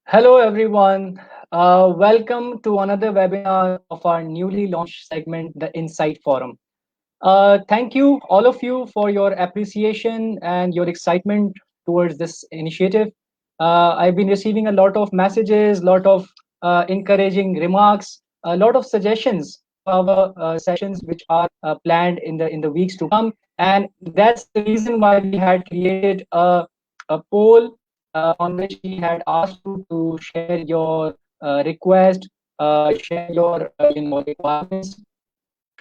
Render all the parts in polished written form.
Hello, everyone. Welcome to another webinar of our newly launched segment, the Insight Forum. Thank you, all of you, for your appreciation and your excitement towards this initiative. I've been receiving a lot of messages, lot of encouraging remarks, a lot of suggestions for our sessions, which are planned in the weeks to come. And that's the reason why we had created a poll on which we had asked you to share your request, share your requirements,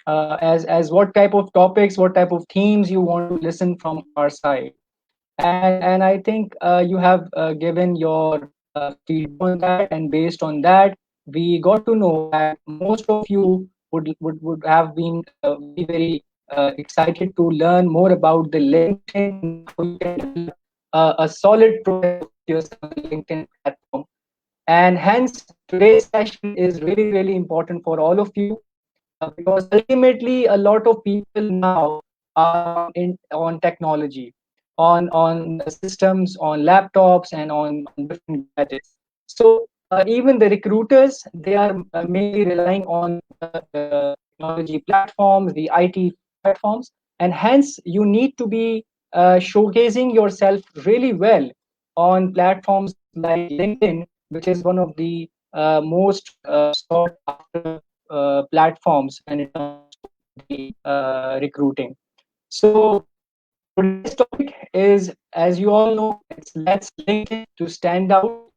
as what type of topics, what type of themes you want to listen from our side. And I think you have given your feedback on that, and based on that, we got to know that most of you would have been very excited to learn more about the LinkedIn and how you can develop a solid profile of yourself on the LinkedIn platform. And hence, today's session is really important for all of you, because ultimately a lot of people now are on technology, on the systems, on laptops, and on different gadgets. So even the recruiters, they are mainly relying on the technology platforms, the IT platforms, and hence you need to be showcasing yourself really well on platforms like LinkedIn, which is one of the most sought after platforms when it comes to the recruiting. So today's topic is, as you all know, it's Let's LinkedIn to Stand Out.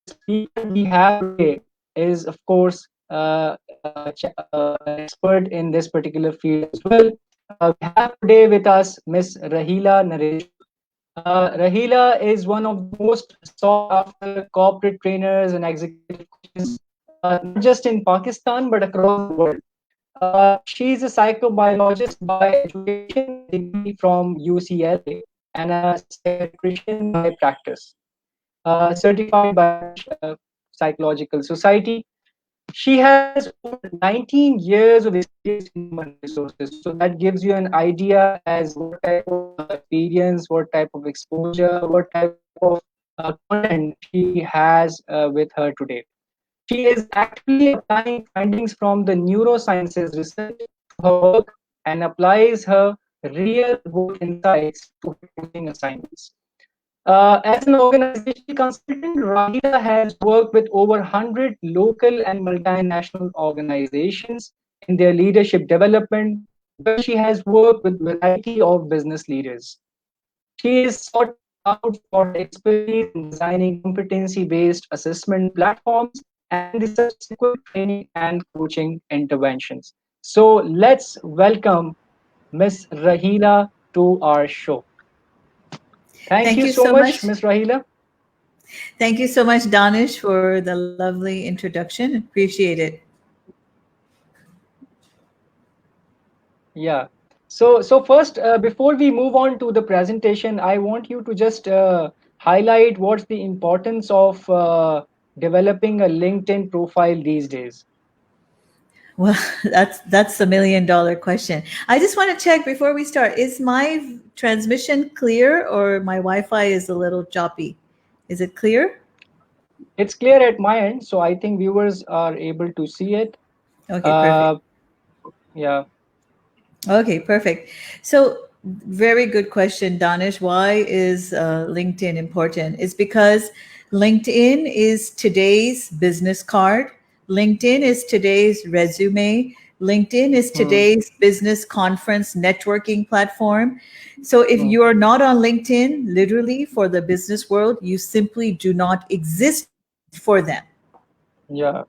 The speaker we have today is, of course, an expert in this particular field as well. We have today with us Miss Rahila Naresh. Rahila is one of the most sought after corporate trainers and executive coaches, not just in Pakistan but across the world. She's a psychobiologist by education with a degree from UCLA and a psychiatrician by practice, certified by British Psychological Society. She has over 19 years of experience in human resources. So that gives you an idea as what type of experience, what type of exposure, what type of content she has with her today. She is actively applying findings from the neurosciences research to her work and applies her real world insights to her coaching assignments. As an organizational consultant, Rahila has worked with over 100 local and multinational organizations in their leadership development, where she has worked with variety of business leaders. She is sought out for her expertise in designing competency-based assessment platforms and the subsequent training and coaching interventions. So let's welcome Miss Rahila to our show. Thank Thank you you so so much, much. Miss Rahila. Thank you so much, Danish, for the lovely introduction. Appreciate it. Yeah. So first, before we move on to the presentation, I want you to just highlight what's the importance of developing a LinkedIn profile these days. Well, that's a $1 million question. I just want to check before we start. Is my transmission clear or my Wi-Fi is a little choppy? Is it clear? It's clear at my end, so I think viewers are able to see it. Okay, perfect. Uh, yeah. Okay, perfect. So, very good question, Danish. Why is LinkedIn important? It's because LinkedIn is today's business card. LinkedIn is today's resume. LinkedIn is Hmm, today's business conference networking platform. So, if hmm, you are not on LinkedIn, literally for the business world, you simply do not exist for them. yeah.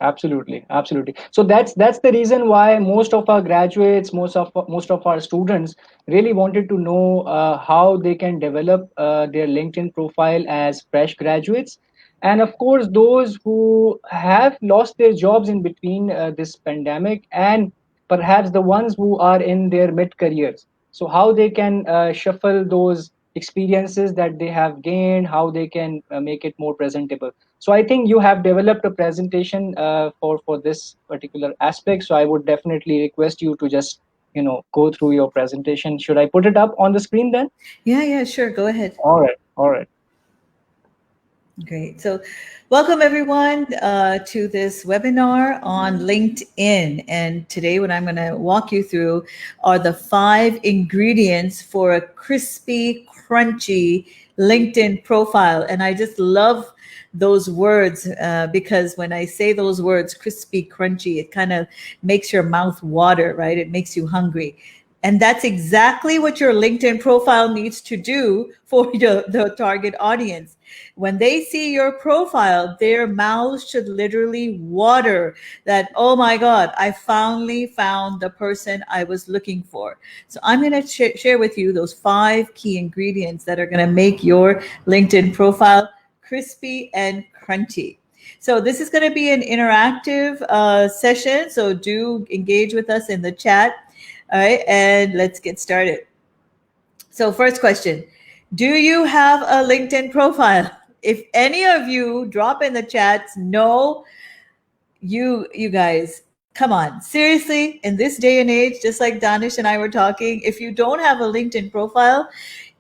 Absolutely, absolutely. So that's the reason why most of our graduates, most of our students really wanted to know how they can develop their LinkedIn profile as fresh graduates, and of course those who have lost their jobs in between this pandemic, and perhaps the ones who are in their mid careers. So how they can shuffle those experiences that they have gained, how they can make it more presentable. So I think you have developed a presentation for this particular aspect. So I would definitely request you to just go through your presentation. Should I put it up on the screen then? Yeah, yeah, sure. Go ahead. All right, all right. Great. So, welcome everyone to this webinar on LinkedIn. And today, what I'm going to walk you through are the 5 ingredients for a crispy, crunchy LinkedIn profile. And I just love those words because when I say those words, crispy, crunchy, it kind of makes your mouth water, right? It makes you hungry. And that's exactly what your LinkedIn profile needs to do for the target audience. When they see your profile, their mouths should literally water that, oh my God, I finally found the person I was looking for. So I'm going to share with you those 5 key ingredients that are going to make your LinkedIn profile crispy and crunchy. So this is going to be an interactive session. So do engage with us in the chat. All right, and let's get started. So first question, do you have a LinkedIn profile? If any of you drop in the chats, no, you guys, come on. Seriously, in this day and age, just like Danish and I were talking, if you don't have a LinkedIn profile,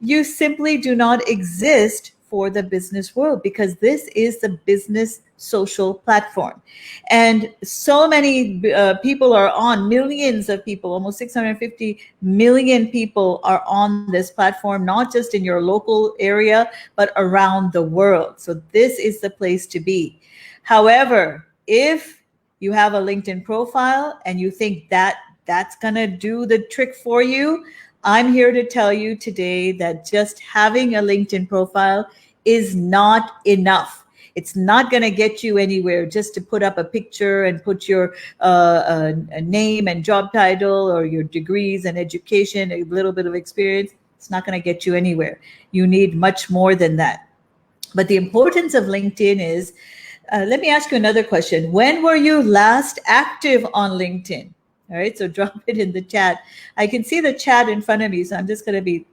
you simply do not exist for the business world because this is the business social platform. And so many people are on, millions of people, almost 650 million people are on this platform, not just in your local area, but around the world. So this is the place to be. However, if you have a LinkedIn profile and you think that that's going to do the trick for you, I'm here to tell you today that just having a LinkedIn profile is not enough. It's not going to get you anywhere just to put up a picture and put your a name and job title or your degrees and education, a little bit of experience. It's not going to get you anywhere. You need much more than that. But the importance of LinkedIn is, let me ask you another question. When were you last active on LinkedIn? All right, so drop it in the chat. I can see the chat in front of me, so I'm just going to be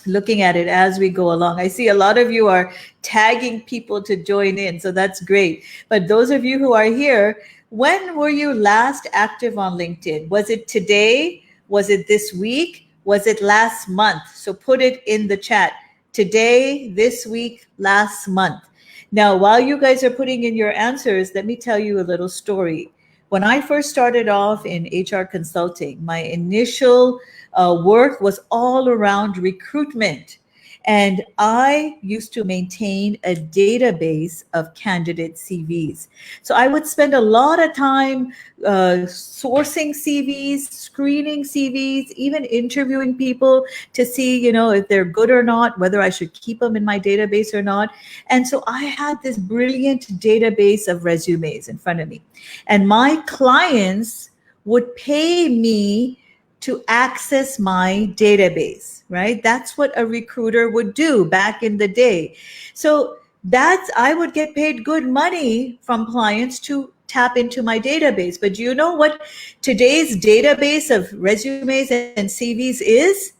looking at it as we go along. I see a lot of you are tagging people to join in, so that's great. But those of you who are here, when were you last active on LinkedIn? Was it today? Was it this week? Was it last month? So put it in the chat. Today, this week, last month. Now, while you guys are putting in your answers, let me tell you a little story. When I first started off in HR consulting, my initial work was all around recruitment. And I used to maintain a database of candidate CVs. So I would spend a lot of time sourcing CVs, screening CVs, even interviewing people to see, if they're good or not, whether I should keep them in my database or not. And so I had this brilliant database of resumes in front of me. And my clients would pay me to access my database, right? That's what a recruiter would do back in the day. So I would get paid good money from clients to tap into my database. But do you know what today's database of resumes and CVs is?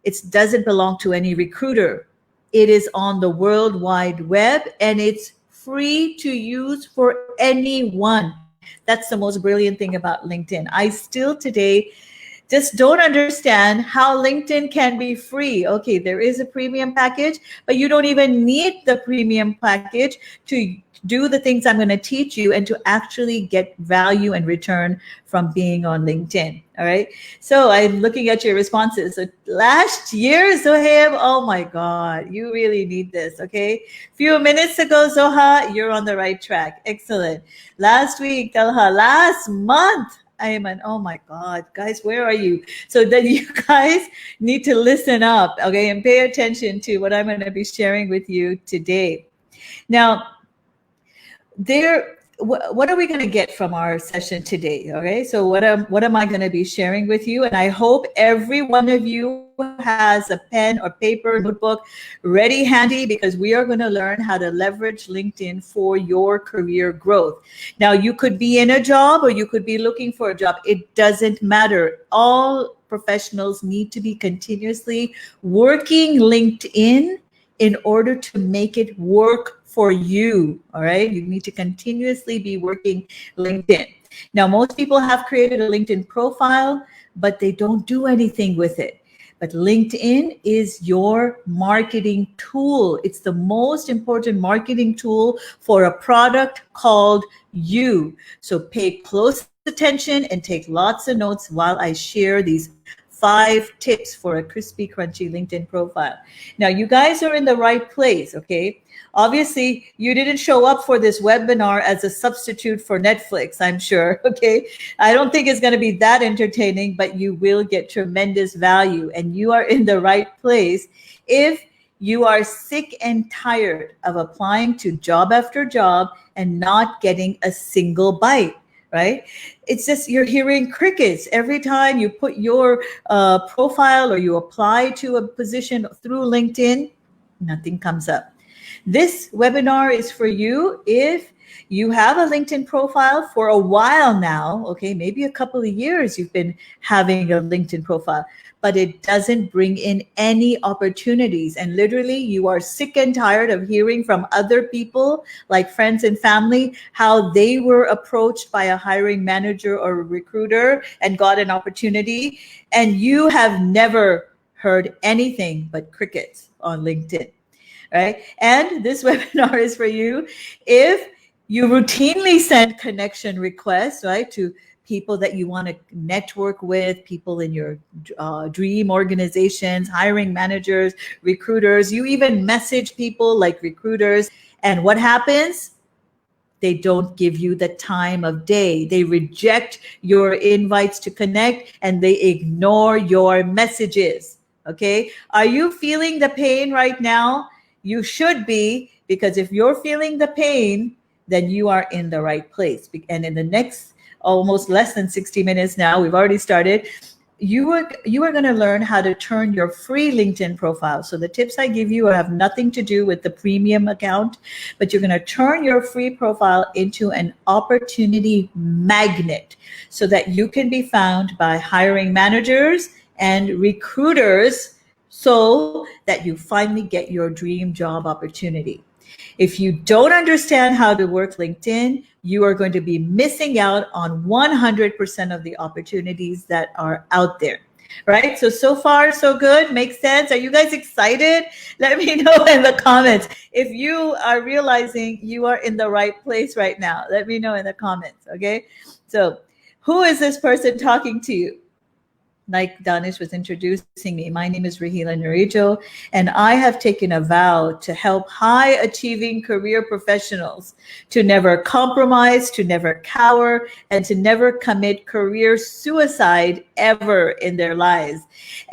It doesn't belong to any recruiter. It is on the World Wide Web and it's free to use for anyone. That's the most brilliant thing about LinkedIn. I still today just don't understand how LinkedIn can be free. Okay, there is a premium package, but you don't even need the premium package to do the things I'm going to teach you and to actually get value and return from being on LinkedIn. All right. So I'm looking at your responses. So last year, Zohaib, oh my God, you really need this. Okay. Few minutes ago, Zoha, you're on the right track. Excellent. Last week, Talha, last month, Ayman, oh my God, guys, where are you? So then you guys need to listen up, okay, and pay attention to what I'm going to be sharing with you today. Now, what are we going to get from our session today? Okay, so what am I going to be sharing with you? And I hope every one of you has a pen or paper, notebook ready handy, because we are going to learn how to leverage LinkedIn for your career growth. Now, you could be in a job or you could be looking for a job. It doesn't matter. All professionals need to be continuously working LinkedIn in order to make it work for you. All right. You need to continuously be working LinkedIn. Now, most people have created a LinkedIn profile, but they don't do anything with it. But LinkedIn is your marketing tool. It's the most important marketing tool for a product called you. So pay close attention and take lots of notes while I share these 5 tips for a crispy, crunchy LinkedIn profile. Now, you guys are in the right place, okay? Obviously, you didn't show up for this webinar as a substitute for Netflix, I'm sure, okay? I don't think it's going to be that entertaining, but you will get tremendous value, and you are in the right place if you are sick and tired of applying to job after job and not getting a single bite, right? It's just you're hearing crickets every time you put your profile or you apply to a position through LinkedIn, nothing comes up. This webinar is for you if you have a LinkedIn profile for a while now, okay, maybe a couple of years you've been having a LinkedIn profile, but it doesn't bring in any opportunities. And literally you are sick and tired of hearing from other people, like friends and family, how they were approached by a hiring manager or a recruiter and got an opportunity. And you have never heard anything but crickets on LinkedIn, right? And this webinar is for you if you routinely send connection requests, right, to people that you want to network with, people in your dream organizations, hiring managers, recruiters. You even message people like recruiters. And what happens? They don't give you the time of day. They reject your invites to connect and they ignore your messages. Okay. Are you feeling the pain right now? You should be, because if you're feeling the pain, then you are in the right place. And in the next almost less than 60 minutes now, we've already started, you are going to learn how to turn your free LinkedIn profile. So the tips I give you have nothing to do with the premium account, but you're going to turn your free profile into an opportunity magnet so that you can be found by hiring managers and recruiters so that you finally get your dream job opportunity. If you don't understand how to work LinkedIn, you are going to be missing out on 100% of the opportunities that are out there, right? So far, so good. Makes sense. Are you guys excited? Let me know in the comments. If you are realizing you are in the right place right now, let me know in the comments, okay? So who is this person talking to you? Like Danish was introducing me, my name is Rahila Nurijo, and I have taken a vow to help high achieving career professionals to never compromise, to never cower, and to never commit career suicide ever in their lives.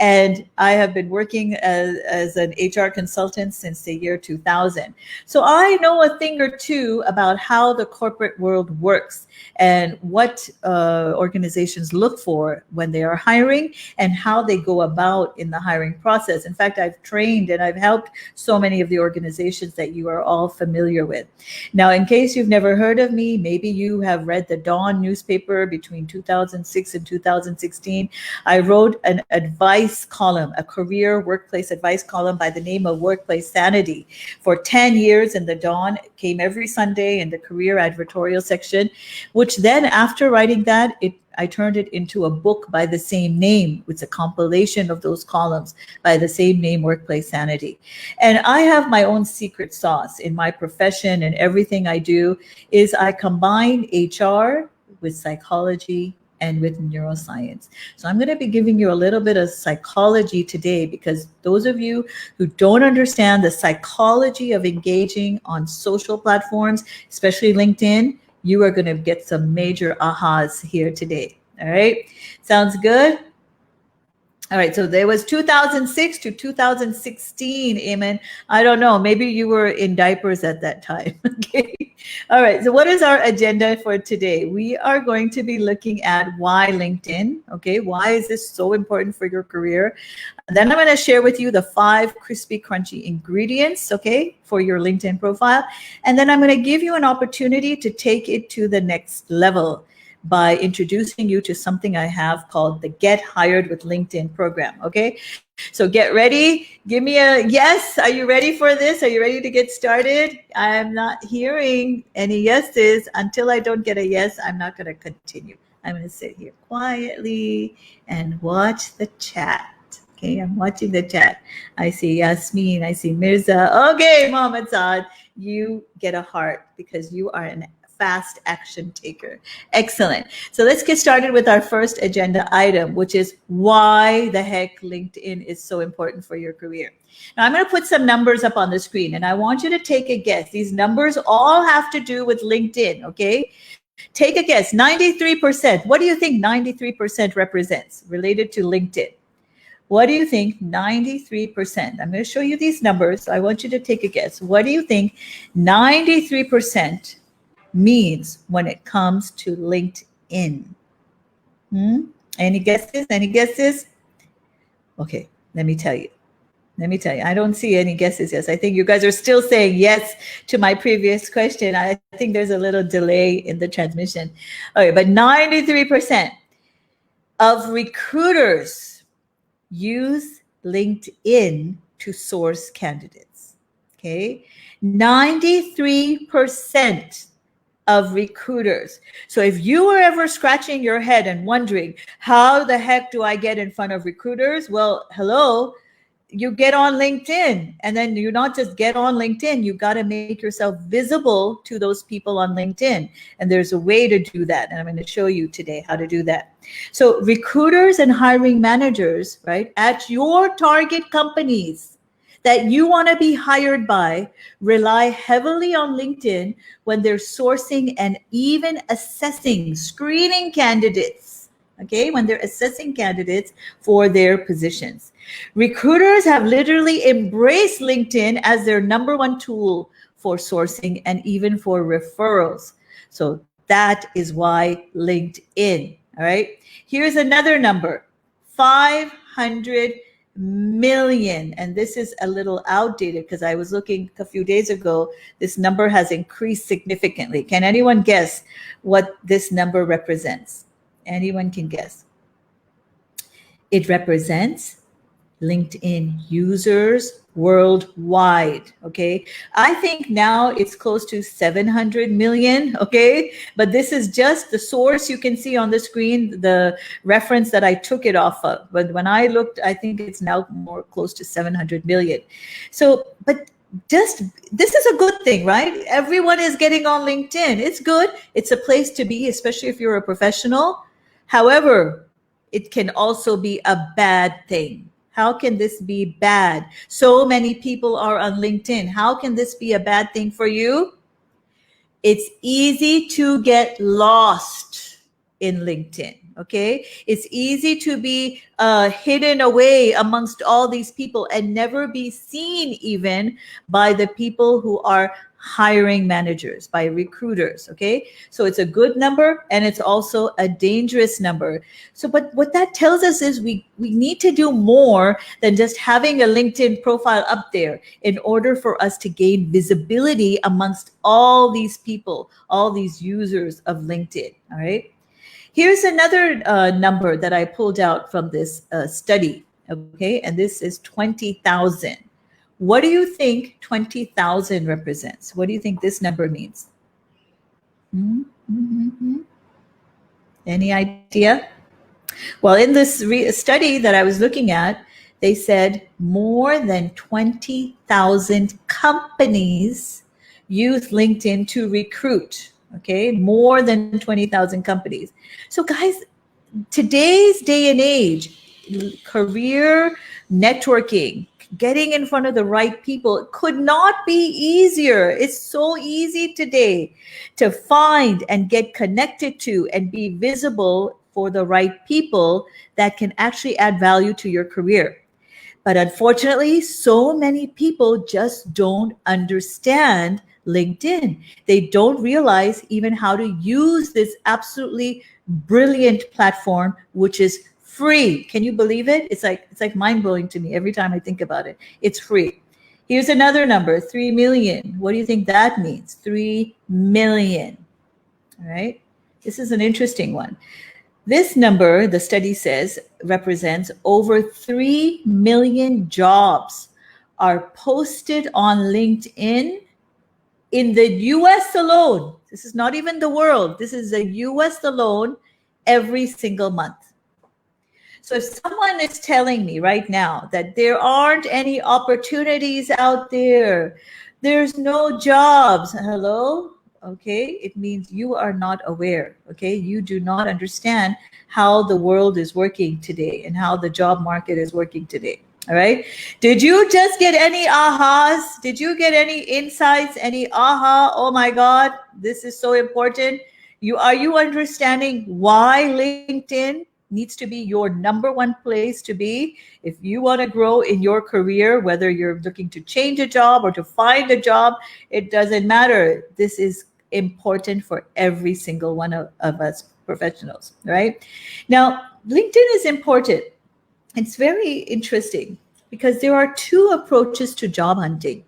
And I have been working as an HR consultant since the year 2000. So I know a thing or two about how the corporate world works and what organizations look for when they are hiring and how they go about in the hiring process. In fact, I've trained and I've helped so many of the organizations that you are all familiar with. Now, in case you've never heard of me, maybe you have read the Dawn newspaper between 2006 and 2016. I wrote an advice column, a career workplace advice column by the name of Workplace Sanity for 10 years in the Dawn. It came every Sunday in the career advertorial section, which then after writing that, I turned it into a book by the same name. It's a compilation of those columns by the same name, Workplace Sanity. And I have my own secret sauce in my profession, and everything I do is I combine HR with psychology and with neuroscience. So I'm going to be giving you a little bit of psychology today, because those of you who don't understand the psychology of engaging on social platforms, especially LinkedIn, you are going to get some major ahas here today. All right. Sounds good? All right. So there was 2006 to 2016, Eamon. I don't know. Maybe you were in diapers at that time. Okay. All right. So what is our agenda for today? We are going to be looking at why LinkedIn. Okay. Why is this so important for your career? And then I'm going to share with you the 5 crispy, crunchy ingredients, okay, for your LinkedIn profile. And then I'm going to give you an opportunity to take it to the next level by introducing you to something I have called the Get Hired with LinkedIn program, okay? So get ready. Give me a yes. Are you ready for this? Are you ready to get started? I'm not hearing any yeses. Until I don't get a yes, I'm not going to continue. I'm going to sit here quietly and watch the chat. Okay, I'm watching the chat. I see Yasmin, I see Mirza. Okay, Mohammed Saad, you get a heart because you are a fast action taker. Excellent. So let's get started with our first agenda item, which is why the heck LinkedIn is so important for your career. Now, I'm going to put some numbers up on the screen and I want you to take a guess. These numbers all have to do with LinkedIn, okay? Take a guess. 93%. What do you think 93% represents related to LinkedIn? What do you think 93%? I'm going to show you these numbers. So I want you to take a guess. What do you think 93% means when it comes to LinkedIn? Any guesses? Any guesses? Okay, let me tell you. Let me tell you, I don't see any guesses. Yes, I think you guys are still saying yes to my previous question. I think there's a little delay in the transmission. Okay, but 93% of recruiters use LinkedIn to source candidates. Okay, 93% of recruiters. So if you were ever scratching your head and wondering, how the heck do I get in front of recruiters? Well, hello, you get on LinkedIn, and then you not just get on LinkedIn, you got to make yourself visible to those people on LinkedIn. And there's a way to do that. And I'm going to show you today how to do that. So recruiters and hiring managers, right, at your target companies that you want to be hired by rely heavily on LinkedIn when they're sourcing and even assessing, screening candidates. Okay, when they're assessing candidates for their positions. Recruiters have literally embraced LinkedIn as their number one tool for sourcing and even for referrals. So that is why LinkedIn. All right. Here's another number, 500 million. And this is a little outdated because I was looking a few days ago. This number has increased significantly. Can anyone guess what this number represents? Anyone can guess. It represents LinkedIn users worldwide. Okay. I think now it's close to 700 million. Okay. But this is just the source you can see on the screen, the reference that I took it off of. But when I looked, I think it's now more close to 700 million. So, but just this is a good thing, right? Everyone is getting on LinkedIn. It's good. It's a place to be, especially if you're a professional. However, it can also be a bad thing. How can this be bad? So many people are on LinkedIn. How can this be a bad thing for you? It's easy to get lost in LinkedIn. Okay. It's easy to be hidden away amongst all these people and never be seen even by the people who are hiring managers, by recruiters. Okay. So it's a good number and it's also a dangerous number. So, but what that tells us is we need to do more than just having a LinkedIn profile up there in order for us to gain visibility amongst all these people, all these users of LinkedIn. All right. Here's another number that I pulled out from this study. Okay. And this is 20,000. What do you think 20,000 represents? What do you think this number means? Any idea? Well, in this study that I was looking at, they said more than 20,000 companies use LinkedIn to recruit. Okay, more than 20,000 companies. So guys, today's day and age, career networking, getting in front of the right people could not be easier. It's so easy today to find and get connected to and be visible for the right people that can actually add value to your career. But unfortunately, so many people just don't understand LinkedIn. They don't realize even how to use this absolutely brilliant platform, which is free. Can you believe it? It's like mind-blowing to me every time I think about it. It's free. Here's another number, 3 million. What do you think that means? 3 million. All right. This is an interesting one. This number, the study says, represents over 3 million jobs are posted on LinkedIn in the US alone. This is not even the world. This is the US alone every single month. So if someone is telling me right now that there aren't any opportunities out there, there's no jobs, hello? Okay, it means you are not aware. Okay, you do not understand how the world is working today and how the job market is working today. All right. Did you just get any ahas? Did you get any insights? Any aha? Oh my God, this is so important. Are you understanding why LinkedIn needs to be your number one place to be if you want to grow in your career, whether you're looking to change a job or to find a job? It doesn't matter. This is important for every single one of us professionals, right? Now, LinkedIn is important. It's very interesting because there are two approaches to job hunting.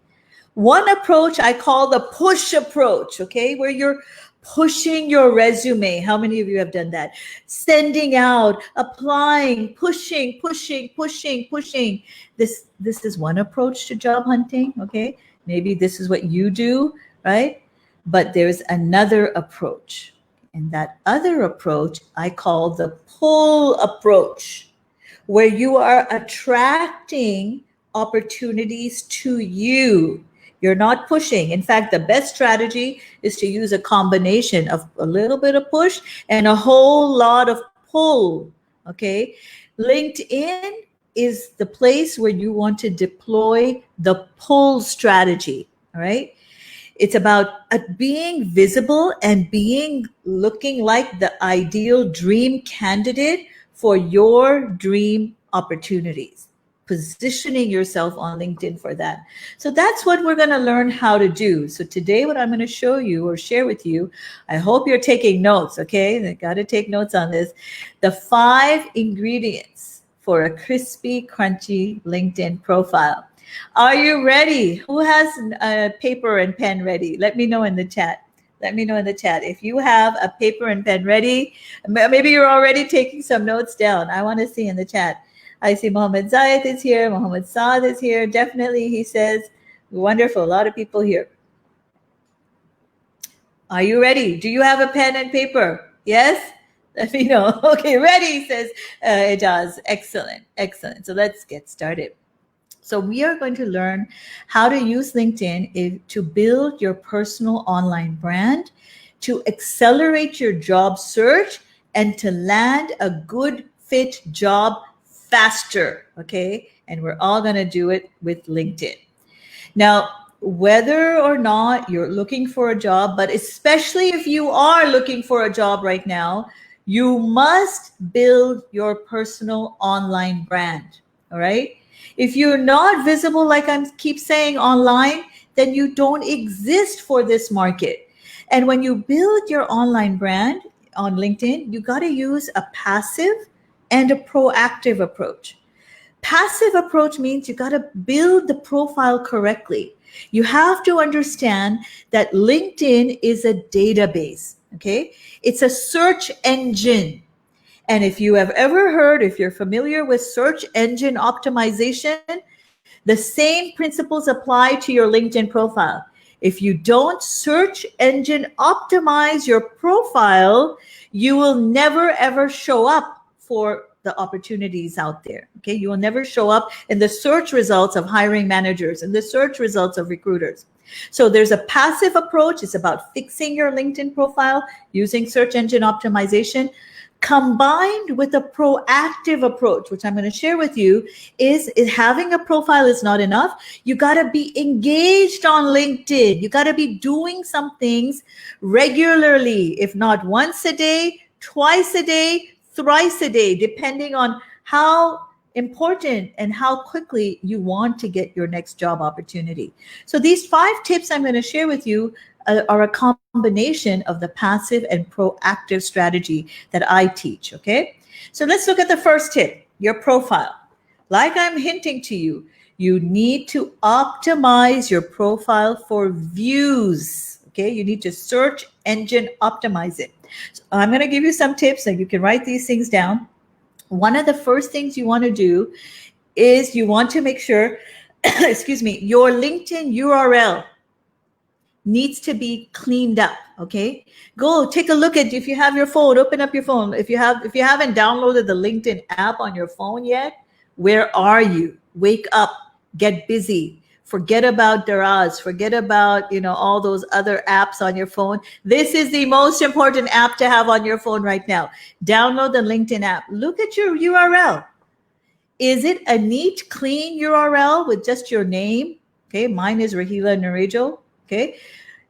One approach I call the push approach, okay, where you're pushing your resume. How many of you have done that? Sending out, applying, pushing. This is one approach to job hunting, okay? Maybe this is what you do, right? But there's another approach. And that other approach I call the pull approach, where you are attracting opportunities to you. You're not pushing. In fact, the best strategy is to use a combination of a little bit of push and a whole lot of pull. Okay. LinkedIn is the place where you want to deploy the pull strategy. All right. It's about being visible and looking like the ideal dream candidate for your dream opportunities, positioning yourself on LinkedIn for that. So that's what we're going to learn how to do. So today, what I'm going to show you or share with you, I hope you're taking notes, okay? I got to take notes on this. The 5 ingredients for a crispy, crunchy LinkedIn profile. Are you ready? Who has a paper and pen ready? Let me know in the chat. Let me know in the chat. If you have a paper and pen ready, maybe you're already taking some notes down. I want to see in the chat. I see Mohammed Zayed is here. Mohammed Saad is here. Definitely, he says, wonderful. A lot of people here. Are you ready? Do you have a pen and paper? Yes? Let me know. Okay, ready, says Ejaz. Excellent, excellent. So let's get started. So we are going to learn how to use LinkedIn to build your personal online brand, to accelerate your job search, and to land a good fit job faster, okay? And we're all going to do it with LinkedIn. Now, whether or not you're looking for a job, but especially if you are looking for a job right now, you must build your personal online brand, all right? If you're not visible, like I keep saying, online, then you don't exist for this market. And when you build your online brand on LinkedIn, you got to use a passive and a proactive approach. Passive approach means you got to build the profile correctly. You have to understand that LinkedIn is a database, okay? It's a search engine. And if you have ever heard, if you're familiar with search engine optimization, the same principles apply to your LinkedIn profile. If you don't search engine optimize your profile, you will never ever show up for the opportunities out there. Okay. You will never show up in the search results of hiring managers and the search results of recruiters. So there's a passive approach. It's about fixing your LinkedIn profile using search engine optimization, combined with a proactive approach, which I'm going to share with you, is having a profile is not enough. You got to be engaged on LinkedIn. You got to be doing some things regularly, if not once a day, twice a day, thrice a day, depending on how important and how quickly you want to get your next job opportunity. So these 5 tips I'm going to share with you are a combination of the passive and proactive strategy that I teach, okay? So let's look at the first tip, your profile. Like I'm hinting to you, you need to optimize your profile for views, okay? You need to search engine optimize it. So I'm going to give you some tips and you can write these things down. One of the first things you want to do is you want to make sure, excuse me, your LinkedIn URL needs to be cleaned up. Okay, go take a look at, if you have your phone, open up your phone. If you haven't downloaded the LinkedIn app on your phone yet, where are you? Wake up, get busy. Forget about Daraz, forget about all those other apps on your phone. This is the most important app to have on your phone right now. Download the LinkedIn app. Look at your URL. Is it a neat, clean URL with just your name? Okay, mine is Rahila Narejo. Okay,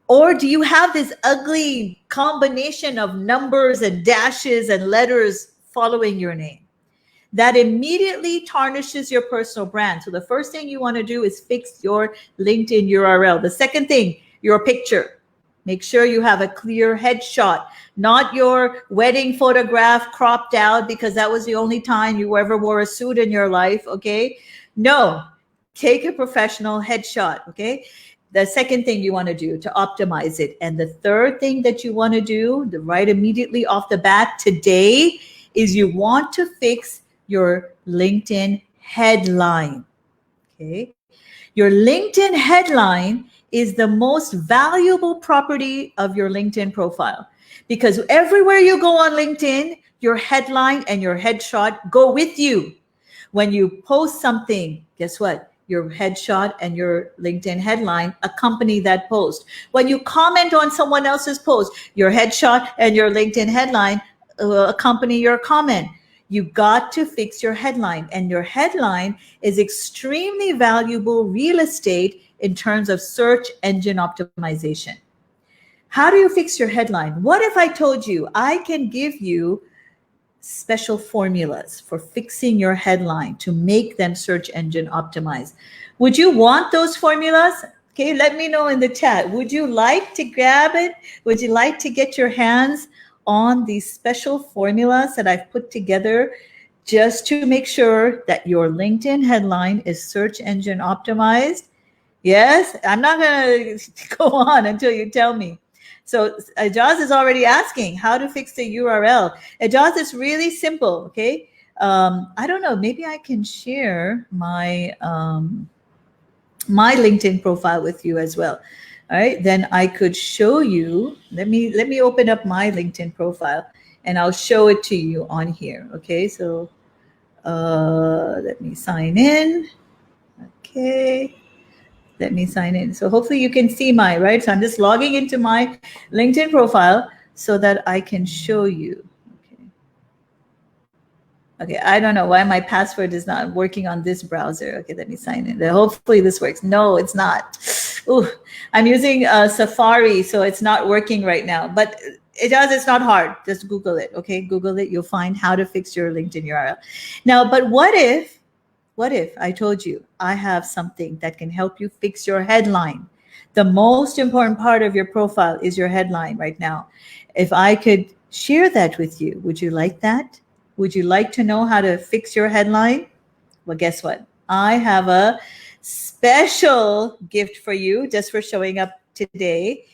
or do you have this ugly combination of numbers and dashes and letters following your name? That immediately tarnishes your personal brand. So the first thing you want to do is fix your LinkedIn URL. The second thing, your picture. Make sure you have a clear headshot, not your wedding photograph cropped out because that was the only time you ever wore a suit in your life, okay? No, take a professional headshot, okay? The second thing you want to do to optimize it. And the third thing that you want to do, right immediately off the bat today, is you want to fix your LinkedIn headline, okay? Your LinkedIn headline is the most valuable property of your LinkedIn profile, because everywhere you go on LinkedIn, your headline and your headshot go with you. When you post something, guess what? Your headshot and your LinkedIn headline accompany that post. When you comment on someone else's post, your headshot and your LinkedIn headline accompany your comment. You got to fix your headline, and your headline is extremely valuable real estate in terms of search engine optimization. How do you fix your headline? What if I told you I can give you special formulas for fixing your headline to make them search engine optimized? Would you want those formulas? Okay, let me know in the chat. Would you like to grab it? Would you like to get your hands on these special formulas that I've put together just to make sure that your LinkedIn headline is search engine optimized? Yes, I'm not going to go on until you tell me. So Ajaz is already asking how to fix the URL. Ajaz, is really simple, okay? I don't know, maybe I can share my my LinkedIn profile with you as well. All right, then I could show you. Let me open up my LinkedIn profile and I'll show it to you on here. Okay, so let me sign in. Okay, let me sign in. So hopefully you can see my, right? So I'm just logging into my LinkedIn profile so that I can show you. Okay, I don't know why my password is not working on this browser. Okay, let me sign in. Hopefully this works. No, it's not. Ooh, I'm using Safari, so it's not working right now. But it's not hard. Just Google it, okay? Google it. You'll find how to fix your LinkedIn URL. Now, but what if I told you I have something that can help you fix your headline? The most important part of your profile is your headline right now. If I could share that with you, would you like that? Would you like to know how to fix your headline? Well, guess what? I have a special gift for you just for showing up today.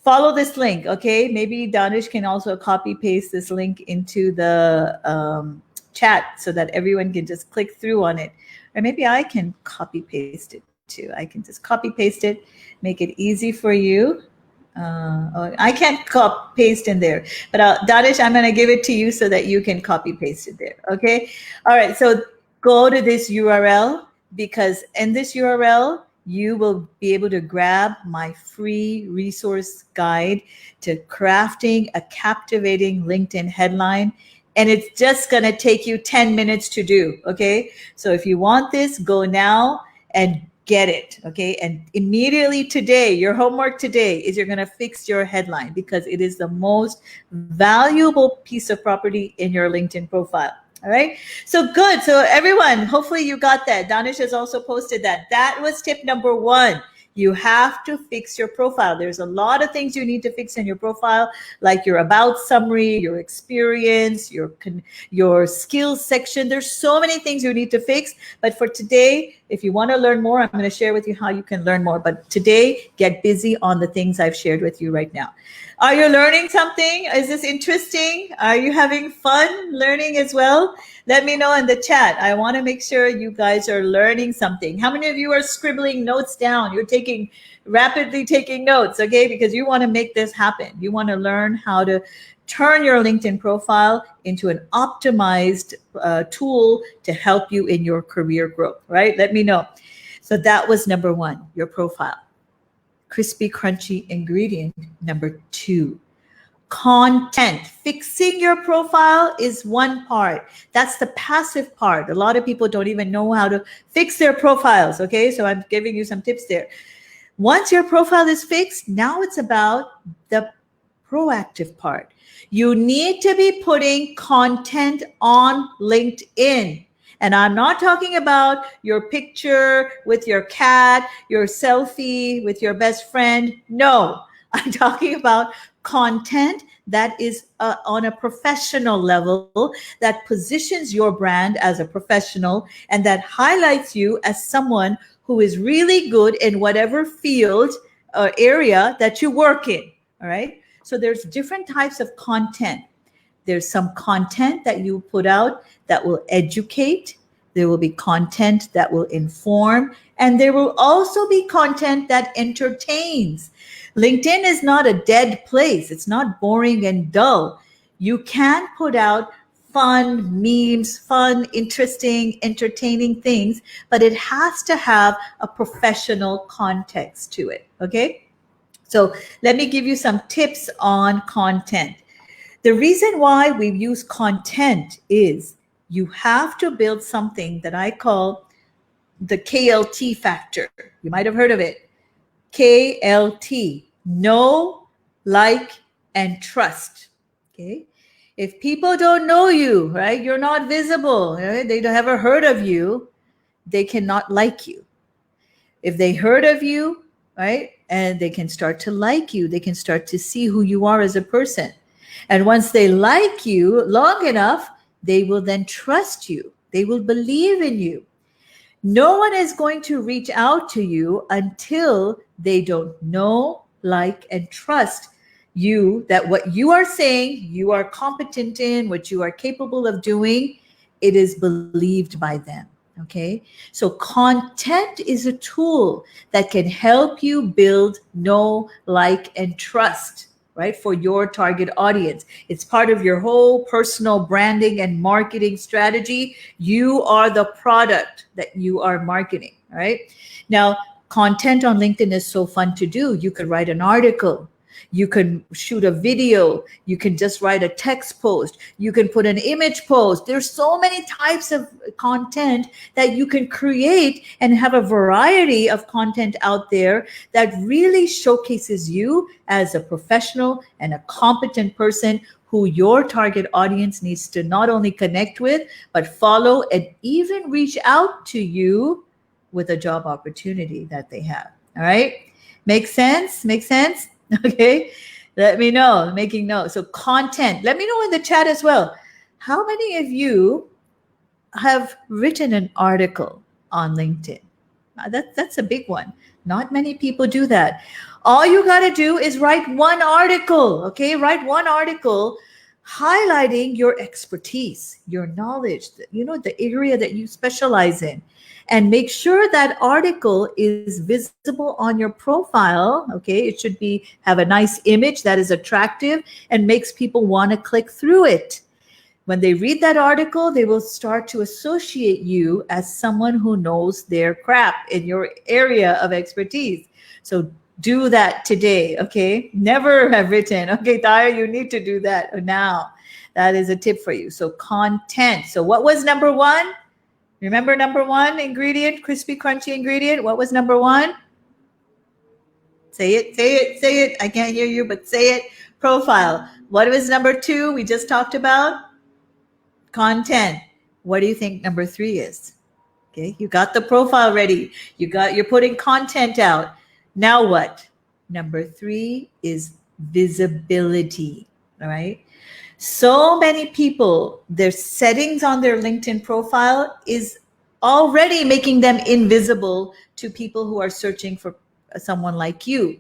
Follow this link, okay? Maybe Danish can also copy paste this link into the chat so that everyone can just click through on it. Or maybe I can copy paste it too. I can just copy paste it, make it easy for you. I can't copy paste in there, but Danish, I'm going to give it to you so that you can copy paste it there. Okay. All right. So go to this URL, because in this URL, you will be able to grab my free resource guide to crafting a captivating LinkedIn headline. And it's just going to take you 10 minutes to do. Okay. So if you want this, go now and get it, okay? And immediately today, your homework today is you're going to fix your headline, because it is the most valuable piece of property in your LinkedIn profile. All right, so good. So everyone, hopefully you got that. Danish has also posted that. That was tip number 1. You have to fix your profile. There's a lot of things you need to fix in your profile, like your about summary, your experience, your skills section. There's so many things you need to fix. But for today, if you want to learn more, I'm going to share with you how you can learn more. But today, get busy on the things I've shared with you right now. Are you learning something? Is this interesting? Are you having fun learning as well? Let me know in the chat. I want to make sure you guys are learning something. How many of you are scribbling notes down? You're taking rapidly taking notes, okay? Because you want to make this happen. You want to learn how to turn your LinkedIn profile into an optimized tool to help you in your career growth, right? Let me know. So that was number one, your profile. Crispy, crunchy ingredient. Number two, content. Fixing your profile is one part. That's the passive part. A lot of people don't even know how to fix their profiles, okay? So I'm giving you some tips there. Once your profile is fixed, now it's about the proactive part. You need to be putting content on LinkedIn. And I'm not talking about your picture with your cat, your selfie with your best friend. No, I'm talking about content that is on a professional level, that positions your brand as a professional, and that highlights you as someone who is really good in whatever field or area that you work in. All right. So there's different types of content. There's some content that you put out that will educate. There will be content that will inform, and there will also be content that entertains. LinkedIn is not a dead place. It's not boring and dull. You can put out fun memes, fun, interesting, entertaining things, but it has to have a professional context to it. Okay. So let me give you some tips on content. The reason why we use content is you have to build something that I call the KLT factor. You might have heard of it. KLT, know, like, and trust. Okay. If people don't know you, right, you're not visible, right? They don't ever heard of you, they cannot like you. If they heard of you, right, and they can start to like you, they can start to see who you are as a person. And once they like you long enough, they will then trust you. They will believe in you. No one is going to reach out to you until they don't know, like, and trust you, that what you are saying, you are competent in, what you are capable of doing, it is believed by them. Okay. So content is a tool that can help you build, know, like, and trust, right, for your target audience. It's part of your whole personal branding and marketing strategy. You are the product that you are marketing, right? Now, content on LinkedIn is so fun to do. You could write an article. You can shoot a video. You can just write a text post. You can put an image post. There's so many types of content that you can create and have a variety of content out there that really showcases you as a professional and a competent person who your target audience needs to not only connect with, but follow and even reach out to you with a job opportunity that they have. All right. Make sense? Make sense? Okay, let me know, making notes. So content, let me know in the chat as well. How many of you have written an article on LinkedIn? That's a big one. Not many people do that. All you got to do is write one article, okay? Write one article highlighting your expertise, your knowledge, the area that you specialize in. And make sure that article is visible on your profile. Okay, it should have a nice image that is attractive and makes people want to click through it. When they read that article, they will start to associate you as someone who knows their crap in your area of expertise. So do that today. Okay, never have written. Okay, Taya, you need to do that now. That is a tip for you. So content. So what was number one? Remember number one ingredient, crispy, crunchy ingredient? What was number one? Say it, say it, say it. I can't hear you, but say it. Profile. What was number two? We just talked about content. What do you think number three is? Okay, you got the profile ready. You're putting content out. Now what? Number three is visibility. All right. So many people, their settings on their LinkedIn profile is already making them invisible to people who are searching for someone like you.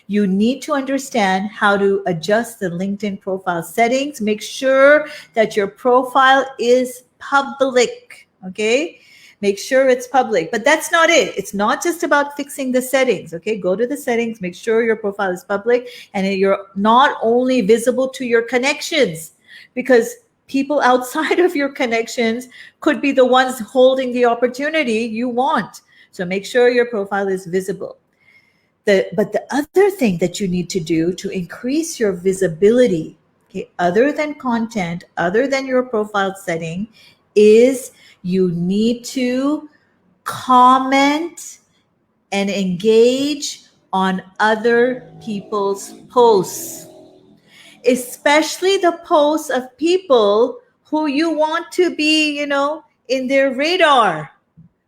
You need to understand how to adjust the LinkedIn profile settings. Make sure that your profile is public, okay? Make sure it's public. But that's not it. It's not just about fixing the settings. Okay, go to the settings, make sure your profile is public, and you're not only visible to your connections, because people outside of your connections could be the ones holding the opportunity you want. So make sure your profile is visible. But the other thing that you need to do to increase your visibility, okay, other than content, other than your profile setting, is you need to comment and engage on other people's posts, especially the posts of people who you want to be, in their radar,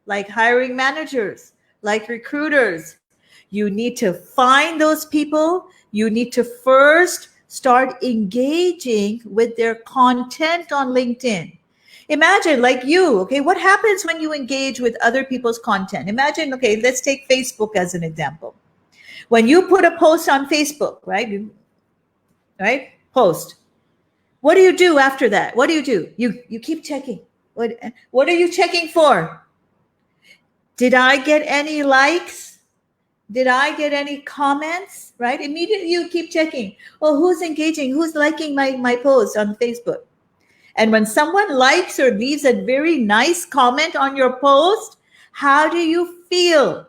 like hiring managers, like recruiters. You need to find those people. You need to first start engaging with their content on LinkedIn. Imagine, like you, okay, what happens when you engage with other people's content? Imagine, okay, let's take Facebook as an example. When you put a post on Facebook, right? Post. What do you do after that? What do? You keep checking. What are you checking for? Did I get any likes? Did I get any comments? Right? Immediately you keep checking. Oh, who's engaging? Who's liking my post on Facebook? And when someone likes or leaves a very nice comment on your post, how do you feel?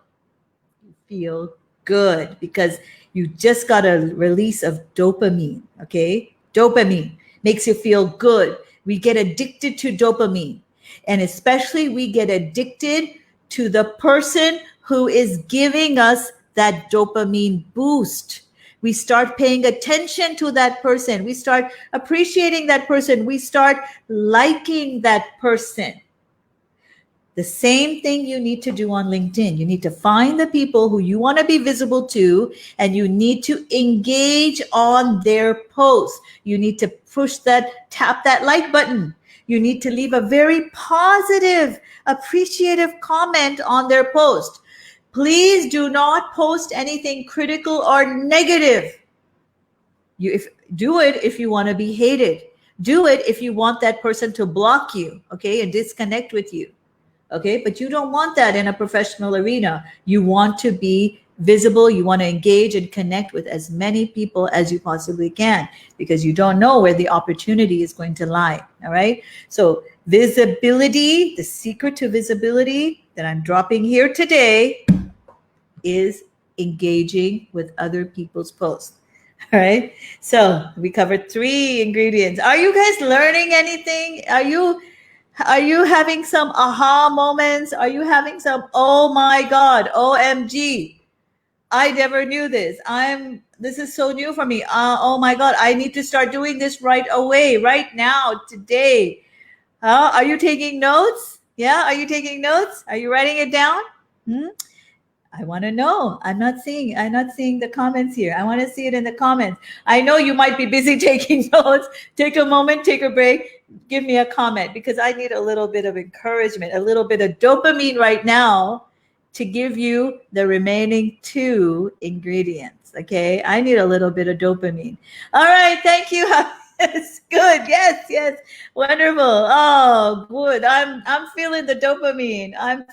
You feel good, because you just got a release of dopamine, okay? Dopamine makes you feel good. We get addicted to dopamine. And especially we get addicted to the person who is giving us that dopamine boost. We start paying attention to that person. We start appreciating that person. We start liking that person. The same thing you need to do on LinkedIn. You need to find the people who you want to be visible to, and you need to engage on their posts. You need to tap that like button. You need to leave a very positive, appreciative comment on their post. Please do not post anything critical or negative. Do it if you want to be hated. Do it if you want that person to block you, okay, and disconnect with you, okay? But you don't want that in a professional arena. You want to be visible. You want to engage and connect with as many people as you possibly can, because you don't know where the opportunity is going to lie, all right? So visibility, the secret to visibility that I'm dropping here today is engaging with other people's posts. All right. So we covered 3 ingredients. Are you guys learning anything? Are you having some aha moments? Are you having some, oh my God, OMG, I never knew this. This is so new for me. Oh my God, I need to start doing this right away, right now, today. Are you taking notes? Yeah. Are you taking notes? Are you writing it down? I want to know. I'm not seeing the comments here. I want to see it in the comments. I know you might be busy taking notes. Take a moment, take a break, give me a comment, because I need a little bit of encouragement, a little bit of dopamine right now to give you the remaining 2 ingredients. Okay. I need a little bit of dopamine. All right. Thank you. Yes, good. Yes. Wonderful. Oh, good. I'm feeling the dopamine. I'm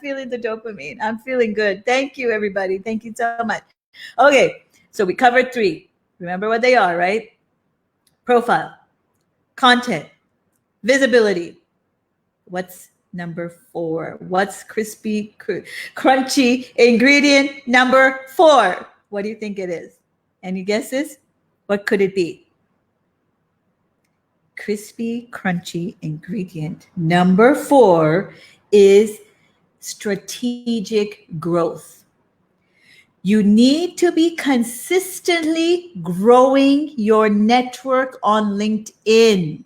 feeling good. Thank you, everybody. Thank you so much. Okay. So we covered 3. Remember what they are, right? Profile, content, visibility. What's number 4? What's crispy, crunchy ingredient number 4? What do you think it is? Any guesses? What could it be? Crispy, crunchy ingredient number 4 is strategic growth. You need to be consistently growing your network on LinkedIn.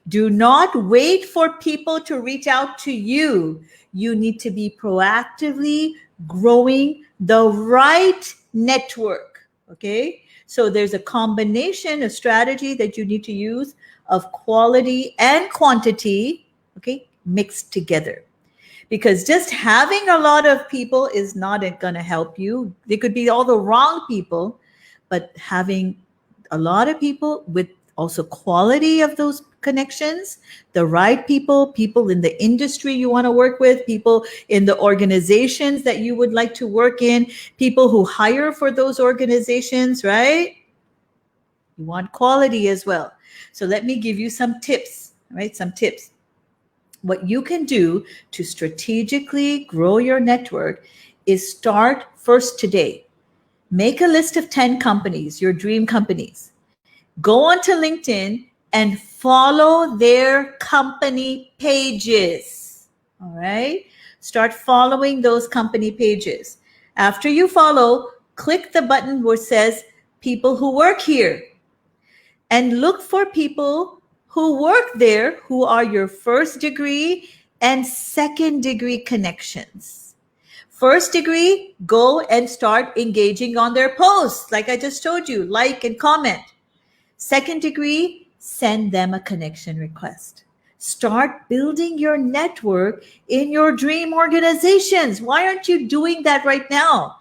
Do not wait for people to reach out to you. You need to be proactively growing the right network, okay? So there's a combination, a strategy that you need to use of quality and quantity, okay, mixed together. Because just having a lot of people is not going to help you. They could be all the wrong people, but having a lot of people with also quality of those connections, the right people, people in the industry you want to work with, people in the organizations that you would like to work in, people who hire for those organizations, right? You want quality as well. So let me give you some tips, right? Some tips. What you can do to strategically grow your network is start first today. Make a list of 10 companies, your dream companies. Go onto LinkedIn and follow their company pages. All right? Start following those company pages. After you follow, click the button where it says people who work here and look for people who work there who are your first degree and second degree connections. First degree, go and start engaging on their posts. Like I just told you, like and comment. Second degree, send them a connection request. Start building your network in your dream organizations. Why aren't you doing that right now?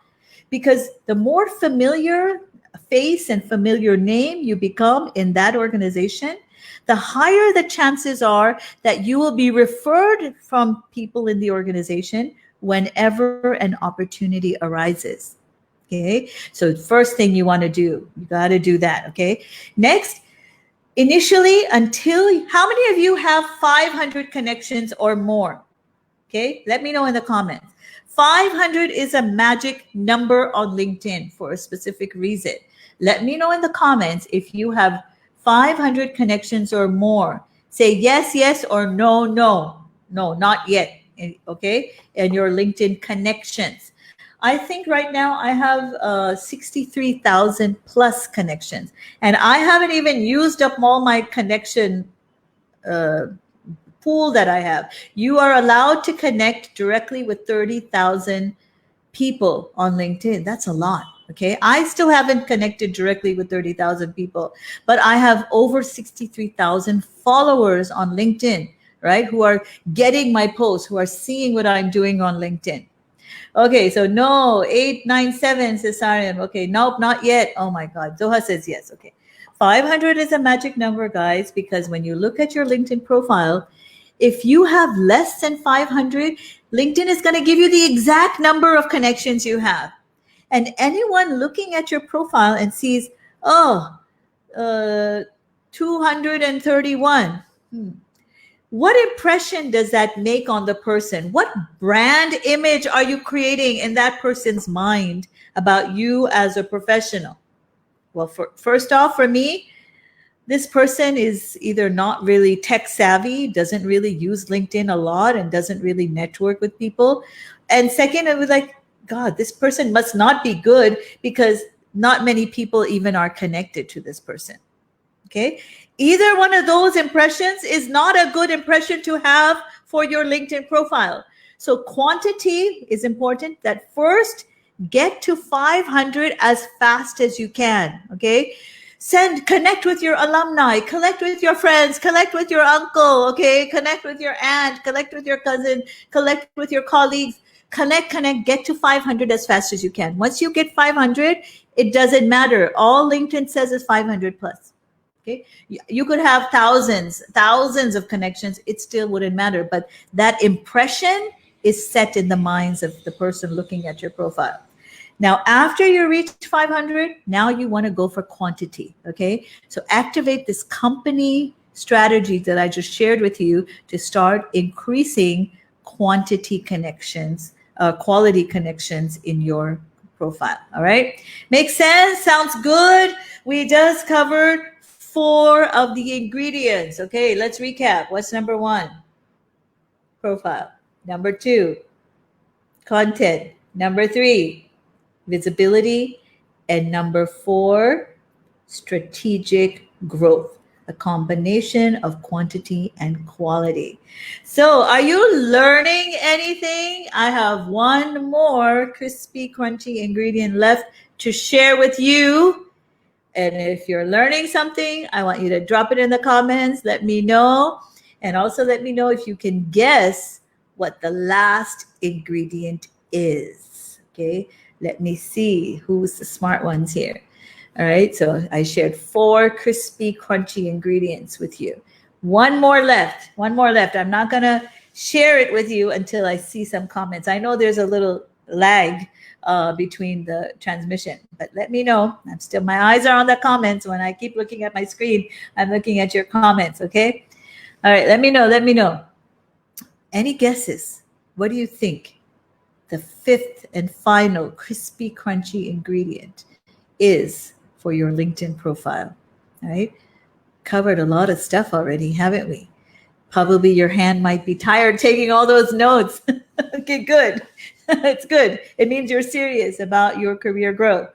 Because the more familiar face and familiar name you become in that organization, the higher the chances are that you will be referred from people in the organization whenever an opportunity arises. Okay, so first thing you want to do, you got to do that. Okay, next, initially, until how many of you have 500 connections or more? Okay, let me know in the comments. 500 is a magic number on LinkedIn for a specific reason. Let me know in the comments if you have 500 connections or more. Say yes, yes, or no, no. No, not yet. Okay, and your LinkedIn connections. I think right now I have 63,000 plus connections, and I haven't even used up all my connection pool that I have. You are allowed to connect directly with 30,000 people on LinkedIn. That's a lot. Okay. I still haven't connected directly with 30,000 people, but I have over 63,000 followers on LinkedIn, right? Who are getting my posts, who are seeing what I'm doing on LinkedIn. Okay, so no, 897 Cesarian. Okay, nope, not yet. Oh my God. Zoha says yes. Okay. 500 is a magic number, guys, because when you look at your LinkedIn profile, if you have less than 500, LinkedIn is going to give you the exact number of connections you have. And anyone looking at your profile and sees, oh, 231. What impression does that make on the person? What brand image are you creating in that person's mind about you as a professional? Well, first off, for me, this person is either not really tech savvy, doesn't really use LinkedIn a lot, and doesn't really network with people. And second, I was like, God, this person must not be good because not many people even are connected to this person. Okay. Either one of those impressions is not a good impression to have for your LinkedIn profile. So quantity is important. That first, get to 500 as fast as you can. Okay. Connect with your alumni, connect with your friends, connect with your uncle, okay, connect with your aunt, connect with your cousin, connect with your colleagues, connect, get to 500 as fast as you can. Once you get 500, it doesn't matter. All LinkedIn says is 500 plus. Okay, you could have thousands of connections. It still wouldn't matter. But that impression is set in the minds of the person looking at your profile. Now, after you reach 500, now you want to go for quantity. Okay, so activate this company strategy that I just shared with you to start increasing quantity connections, quality connections in your profile. All right, makes sense? Sounds good. We just covered 4 of the ingredients. Okay, let's recap. What's number 1? Profile. Number 2, content. Number 3, visibility. And number 4, strategic growth, a combination of quantity and quality. So are you learning anything? I have one more crispy, crunchy ingredient left to share with you. And if you're learning something, I want you to drop it in the comments. Let me know. And also let me know if you can guess what the last ingredient is. Okay, let me see who's the smart ones here. All right, so I shared 4 crispy, crunchy ingredients with you. One more left. One more left. I'm not going to share it with you until I see some comments. I know there's a little lag between the transmission, but let me know. My eyes are on the comments. When I keep looking at my screen, I'm looking at your comments, okay? All right, let me know. Let me know. Any guesses? What do you think the 5th and final crispy, crunchy ingredient is for your LinkedIn profile? All right. Covered a lot of stuff already, haven't we? Probably your hand might be tired taking all those notes. Okay, good. It's good. It means you're serious about your career growth.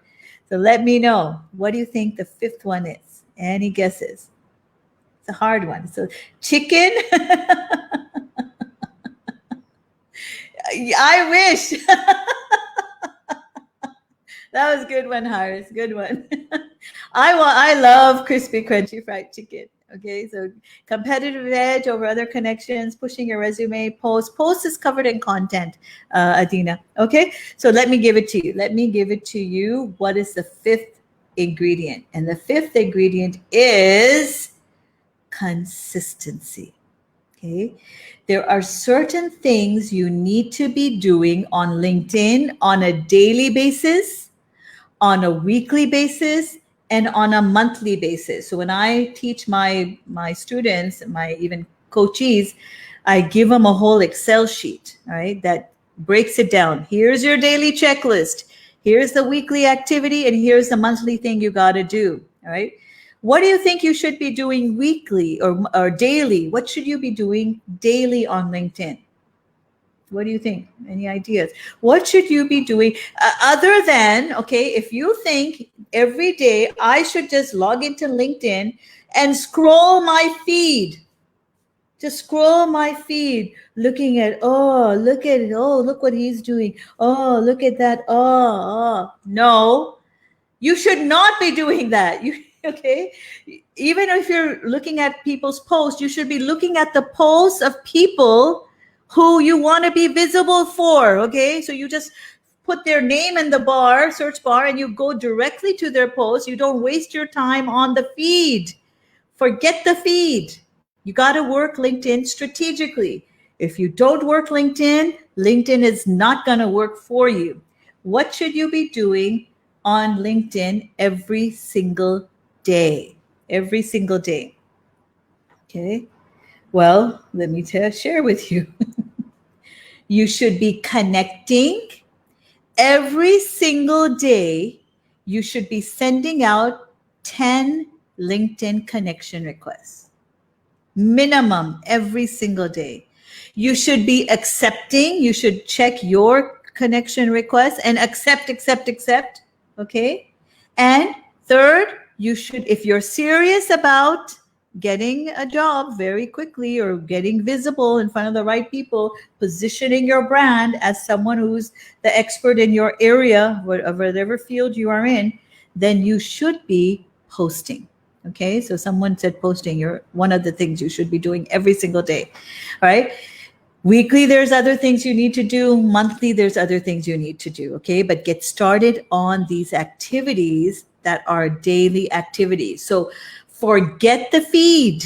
So let me know. What do you think the 5th one is? Any guesses? It's a hard one. So chicken. I wish. That was a good one, Harris. Good one. I love crispy, crunchy fried chicken. Okay, so competitive edge over other connections, pushing your resume, post. Post is covered in content, Adina. Okay, so let me give it to you. Let me give it to you. What is the 5th ingredient? And the 5th ingredient is consistency. Okay, there are certain things you need to be doing on LinkedIn on a daily basis, on a weekly basis, and on a monthly basis. So when I teach my students, my even coachees, I give them a whole Excel sheet, right, that breaks it down. Here's your daily checklist. Here's the weekly activity, and here's the monthly thing you got to do, all right? What do you think you should be doing weekly or daily? What should you be doing daily on LinkedIn? What do you think? Any ideas? What should you be doing other than, okay, if you think every day I should just log into LinkedIn and scroll my feed, just scroll my feed, looking at, oh, look at it. Oh, look what he's doing. Oh, look at that. Oh. No, you should not be doing that. Okay? Even if you're looking at people's posts, you should be looking at the posts of people who you want to be visible for, okay? So you just put their name in the bar, search bar, and you go directly to their post. You don't waste your time on the feed. Forget the feed. You got to work LinkedIn strategically. If you don't work LinkedIn, LinkedIn is not going to work for you. What should you be doing on LinkedIn every single day? Every single day. Okay. Well, let me share with you. You should be connecting every single day. You should be sending out 10 LinkedIn connection requests, minimum every single day. You should be accepting. You should check your connection requests and accept. Okay. And third, you should, if you're serious about getting a job very quickly or getting visible in front of the right people, positioning your brand as someone who's the expert in your area, whatever field you are in, then you should be posting. Okay, so someone said posting, you're one of the things you should be doing every single day. All right. Weekly, there's other things you need to do. Monthly, there's other things you need to do. Okay, but get started on these activities that are daily activities. So forget the feed.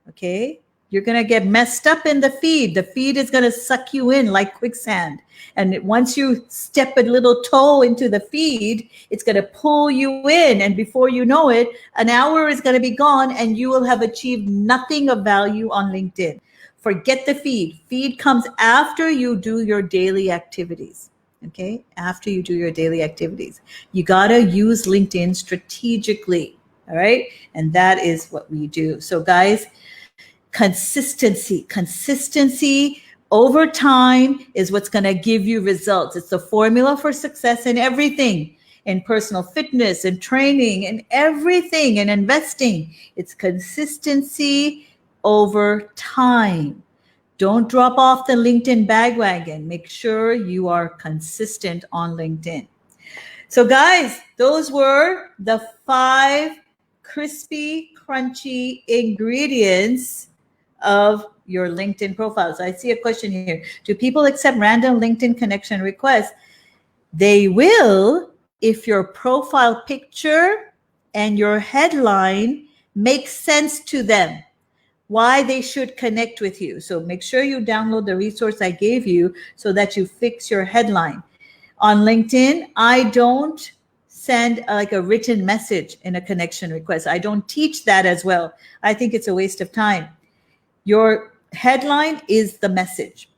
Okay, you're going to get messed up in the feed. The feed is going to suck you in like quicksand. And once you step a little toe into the feed, it's going to pull you in. And before you know it, an hour is going to be gone and you will have achieved nothing of value on LinkedIn. Forget the feed. Feed comes after you do your daily activities. Okay, after you do your daily activities. You got to use LinkedIn strategically. All right. And that is what we do. So guys, consistency over time is what's going to give you results. It's the formula for success in everything, in personal fitness and training and everything and investing. It's consistency over time. Don't drop off the LinkedIn bandwagon. Make sure you are consistent on LinkedIn. So guys, those were the 5 crispy, crunchy ingredients of your LinkedIn profile. So I see a question here. Do people accept random LinkedIn connection requests? They will if your profile picture and your headline makes sense to them, why they should connect with you. So make sure you download the resource I gave you so that you fix your headline. On LinkedIn, I don't send like a written message in a connection request. I don't teach that as well. I think it's a waste of time. Your headline is the message.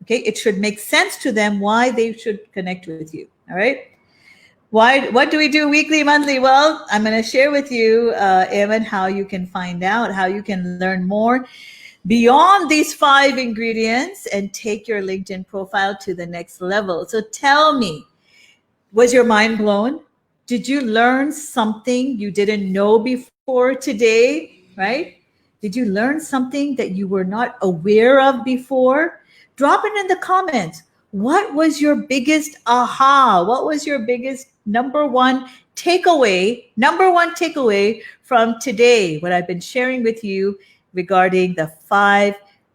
Okay, it should make sense to them why they should connect with you. All right. Why? What do we do weekly, monthly? Well, I'm going to share with you, Evan, how you can find out, how you can learn more beyond these 5 ingredients and take your LinkedIn profile to the next level. So tell me, was your mind blown? Did you learn something you didn't know before today, right? Did you learn something that you were not aware of before? Drop it in the comments. What was your biggest aha? What was your biggest number one takeaway from today, what I've been sharing with you regarding the 5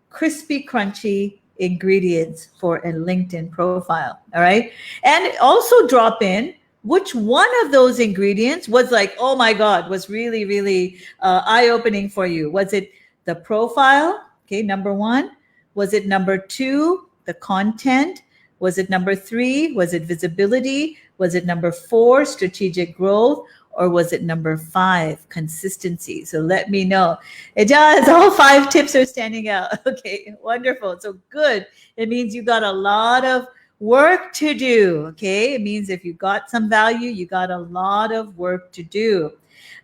crispy, crunchy ingredients for a LinkedIn profile? All right. And also drop in which one of those ingredients was like, oh my God, was really, really eye-opening for you. Was it the profile? Okay, number 1. Was it number 2, the content? Was it number 3? Was it visibility? Was it number 4, strategic growth? Or was it number 5, consistency? So let me know. It does. All 5 tips are standing out. Okay, wonderful. So good. It means you got a lot of work to do. Okay, it means if you got some value, you got a lot of work to do.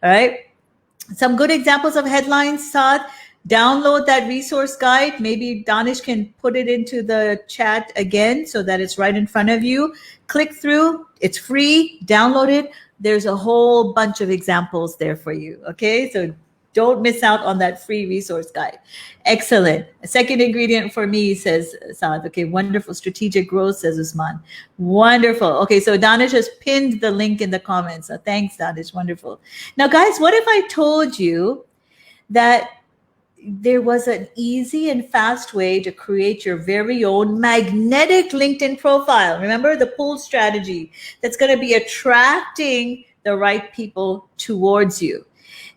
All right. Some good examples of headlines, Saad. Download that resource guide. Maybe Danish can put it into the chat again so that it's right in front of you. Click through. It's free. Download it. There's a whole bunch of examples there for you. Okay, so don't miss out on that free resource guide. Excellent. A second ingredient for me, says Saad. Okay, wonderful. Strategic growth, says Usman. Wonderful. Okay, so Danish has pinned the link in the comments. So thanks, Danish. Wonderful. Now, guys, what if I told you that there was an easy and fast way to create your very own magnetic LinkedIn profile? Remember the pull strategy that's going to be attracting the right people towards you.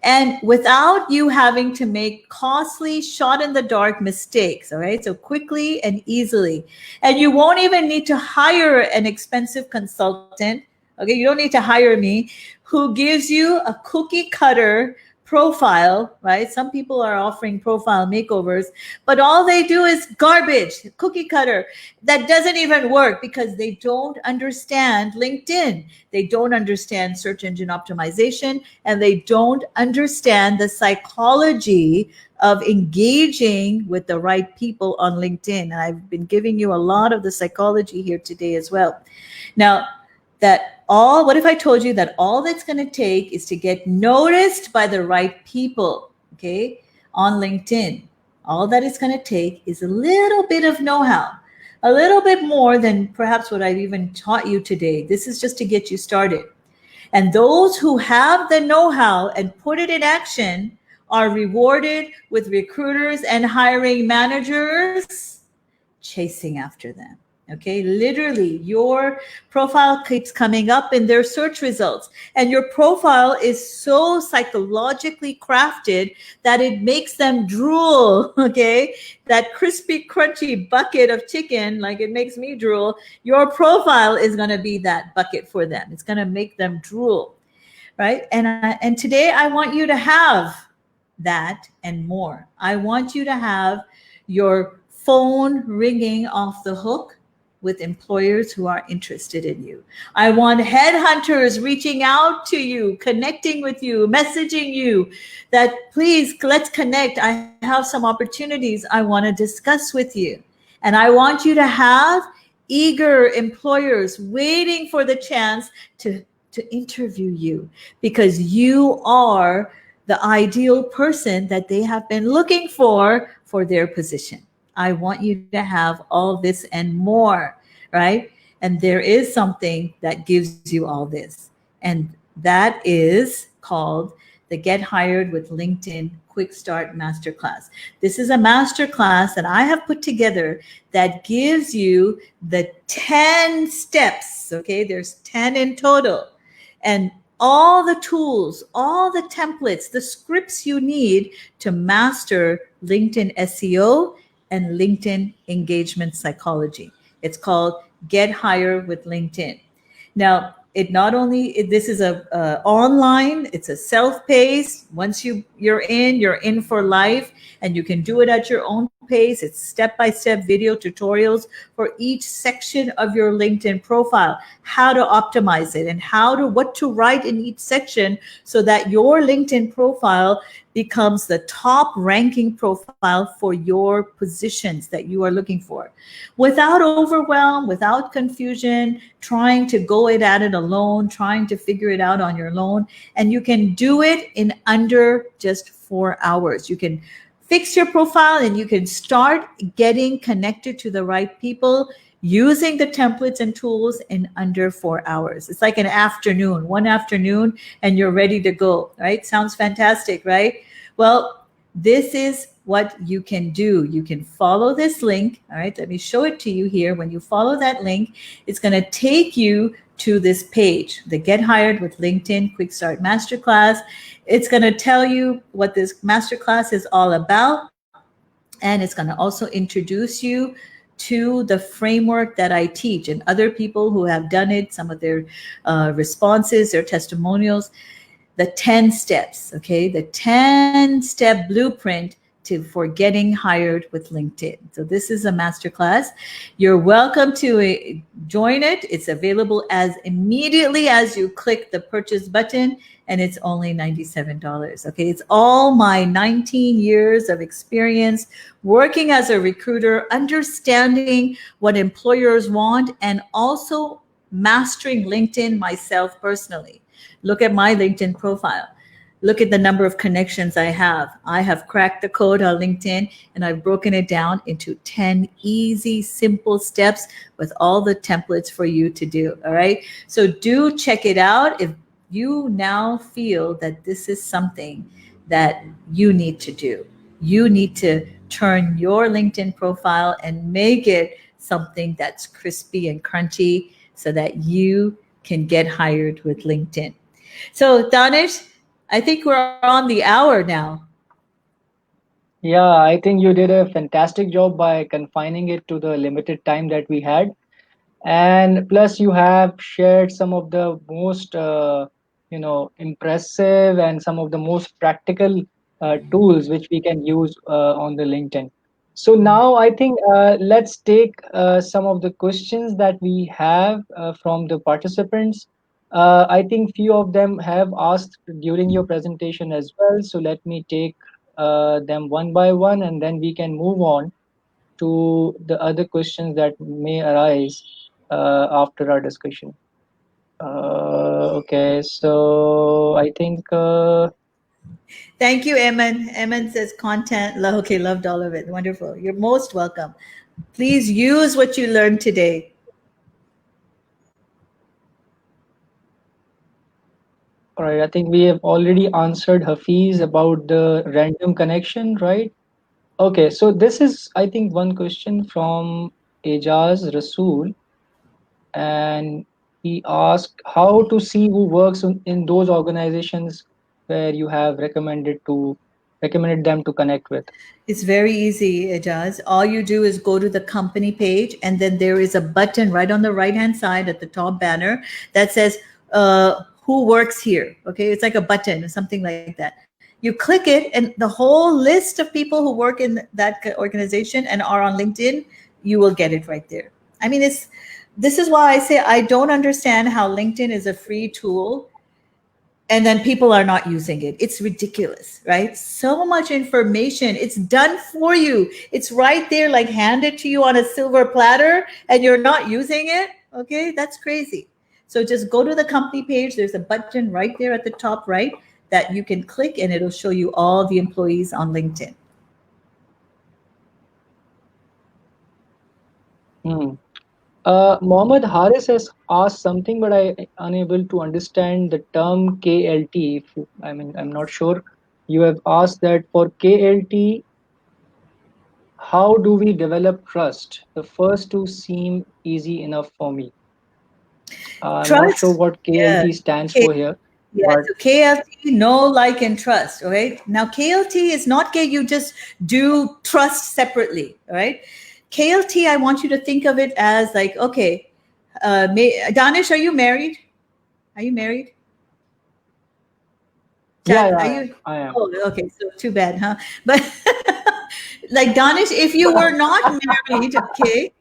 And without you having to make costly shot in the dark mistakes, all right? So quickly and easily. And you won't even need to hire an expensive consultant. Okay, you don't need to hire me, who gives you a cookie cutter profile, right? Some people are offering profile makeovers, but all they do is garbage, cookie cutter. That doesn't even work because they don't understand LinkedIn. They don't understand search engine optimization, and they don't understand the psychology of engaging with the right people on LinkedIn. And I've been giving you a lot of the psychology here today as well. Now, what if I told you that all that's going to take is to get noticed by the right people, okay, on LinkedIn? All that it's going to take is a little bit of know-how, a little bit more than perhaps what I've even taught you today. This is just to get you started. And those who have the know-how and put it in action are rewarded with recruiters and hiring managers chasing after them. Okay, literally your profile keeps coming up in their search results, and your profile is so psychologically crafted that it makes them drool. Okay, that crispy, crunchy bucket of chicken, like it makes me drool. Your profile is going to be that bucket for them. It's going to make them drool, right? And today I want you to have that and more. I want you to have your phone ringing off the hook with employers who are interested in you. I want headhunters reaching out to you, connecting with you, messaging you that please, let's connect. I have some opportunities I want to discuss with you. And I want you to have eager employers waiting for the chance to interview you, because you are the ideal person that they have been looking for their position. I want you to have all this and more, right? And there is something that gives you all this. And that is called the Get Hired with LinkedIn Quick Start Masterclass. This is a masterclass that I have put together that gives you the 10 steps, okay? There's 10 in total. And all the tools, all the templates, the scripts you need to master LinkedIn SEO and LinkedIn engagement psychology. It's called Get Hired with LinkedIn. Now, it not only this is a online, it's a self-paced. Once you're in for life, and you can do it at your own pace. It's step-by-step video tutorials for each section of your LinkedIn profile, how to optimize it and what to write in each section so that your LinkedIn profile becomes the top ranking profile for your positions that you are looking for, without overwhelm, without confusion, trying to go at it alone, trying to figure it out on your own. And you can do it in under just 4 hours. You can fix your profile and you can start getting connected to the right people using the templates and tools in under 4 hours. It's like one afternoon, and you're ready to go, right? Sounds fantastic, right? Well, this is what you can do. You can follow this link. All right, let me show it to you here. When you follow that link, it's going to take you to this page, the Get Hired with LinkedIn Quick Start Masterclass. It's going to tell you what this masterclass is all about. And it's going to also introduce you to the framework that I teach and other people who have done it, some of their responses, their testimonials, the 10 steps, okay? The 10-step blueprint for getting hired with LinkedIn. So this is a masterclass. You're welcome to join it. It's available as immediately as you click the purchase button, and it's only $97. Okay, it's all my 19 years of experience working as a recruiter, understanding what employers want, and also mastering LinkedIn myself personally. Look at my LinkedIn profile. Look at the number of connections I have. I have cracked the code on LinkedIn, and I've broken it down into 10 easy, simple steps with all the templates for you to do. All right. So do check it out if you now feel that this is something that you need to do. You need to turn your LinkedIn profile and make it something that's crispy and crunchy so that you can get hired with LinkedIn. So, Danish, I think we're on the hour now. Yeah, I think you did a fantastic job by confining it to the limited time that we had. And plus, you have shared some of the most, impressive and some of the most practical tools which we can use on the LinkedIn. So now I think let's take some of the questions that we have from the participants. I think few of them have asked during your presentation as well. So let me take them one by one, and then we can move on to the other questions that may arise after our discussion. Okay, so I think Thank you, Eman. Eman says content. Okay, loved all of it. Wonderful. You're most welcome. Please use what you learned today. all right, I think we have already answered Hafiz about the random connection, right? Okay, so this is, I think, one question from Ejaz Rasool, and he asked how to see who works in those organizations where you have recommended them to connect with. It's very easy, Ejaz. All you do is go to the company page, and then there is a button right on the right-hand side at the top banner that says, who works here? Okay, it's like a button or something like that. You click it, and the whole list of people who work in that organization and are on LinkedIn, you will get it right there. I mean, this is why I say I don't understand how LinkedIn is a free tool and then people are not using it. It's ridiculous, right? So much information. It's done for you. It's right there, like handed to you on a silver platter, and you're not using it. Okay, that's crazy. So just go to the company page. There's a button right there at the top right that you can click, and it'll show you all the employees on LinkedIn. Hmm. Mohammed Haris has asked something, but I unable to understand the term KLT. I mean, I'm not sure. You have asked that for KLT, how do we develop trust? The first two seem easy enough for me. I'm not sure Trust. what Yeah. KLT stands K- for here. Yeah, but so KLT, know, like, and trust. All right. Now, KLT is not you just do trust separately. All right. KLT, I want you to think of it as like, okay, Danish, are you married? Are you married? yeah, Chad, yeah, are you? I am. Oh, okay. So too bad, huh? But like Danish, if you were not married, okay,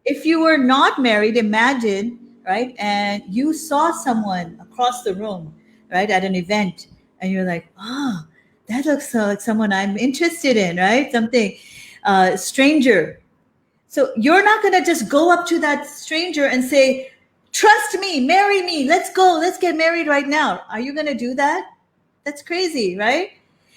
if you were not married, imagine, right? And you saw someone across the room, right, at an event, and you're like, oh, that looks like someone I'm interested in, right? Something, stranger. So you're not going to just go up to that stranger and say, trust me, marry me, let's go, let's get married right now. Are you going to do that? That's crazy, right?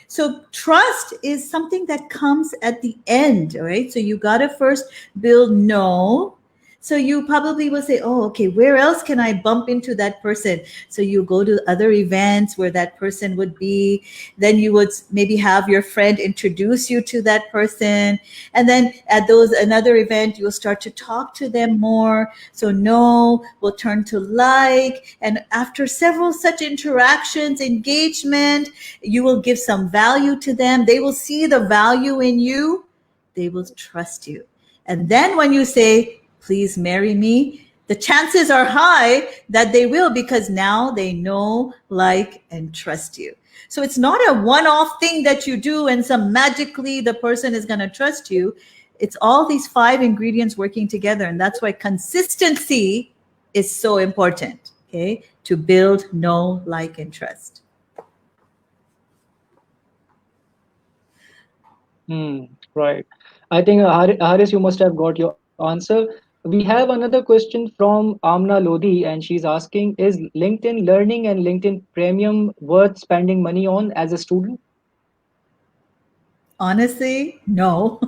So trust is something that comes at the end, right? So you got to first build know. So you probably will say, oh, okay, where else can I bump into that person? So you go to other events where that person would be. Then you would maybe have your friend introduce you to that person. And then at those another event, you'll start to talk to them more. So know will turn to like. And after several such interactions, engagement, you will give some value to them. They will see the value in you. They will trust you. And then when you say, please marry me, the chances are high that they will, because now they know, like, and trust you. So it's not a one-off thing that you do and some magically the person is going to trust you. It's all these 5 ingredients working together. And that's why consistency is so important, okay, to build know, like, and trust. Hmm, right. I think Haris, you must have got your answer. We have another question from Amna Lodi, and she's asking, is LinkedIn Learning and LinkedIn Premium worth spending money on as a student? Honestly, no.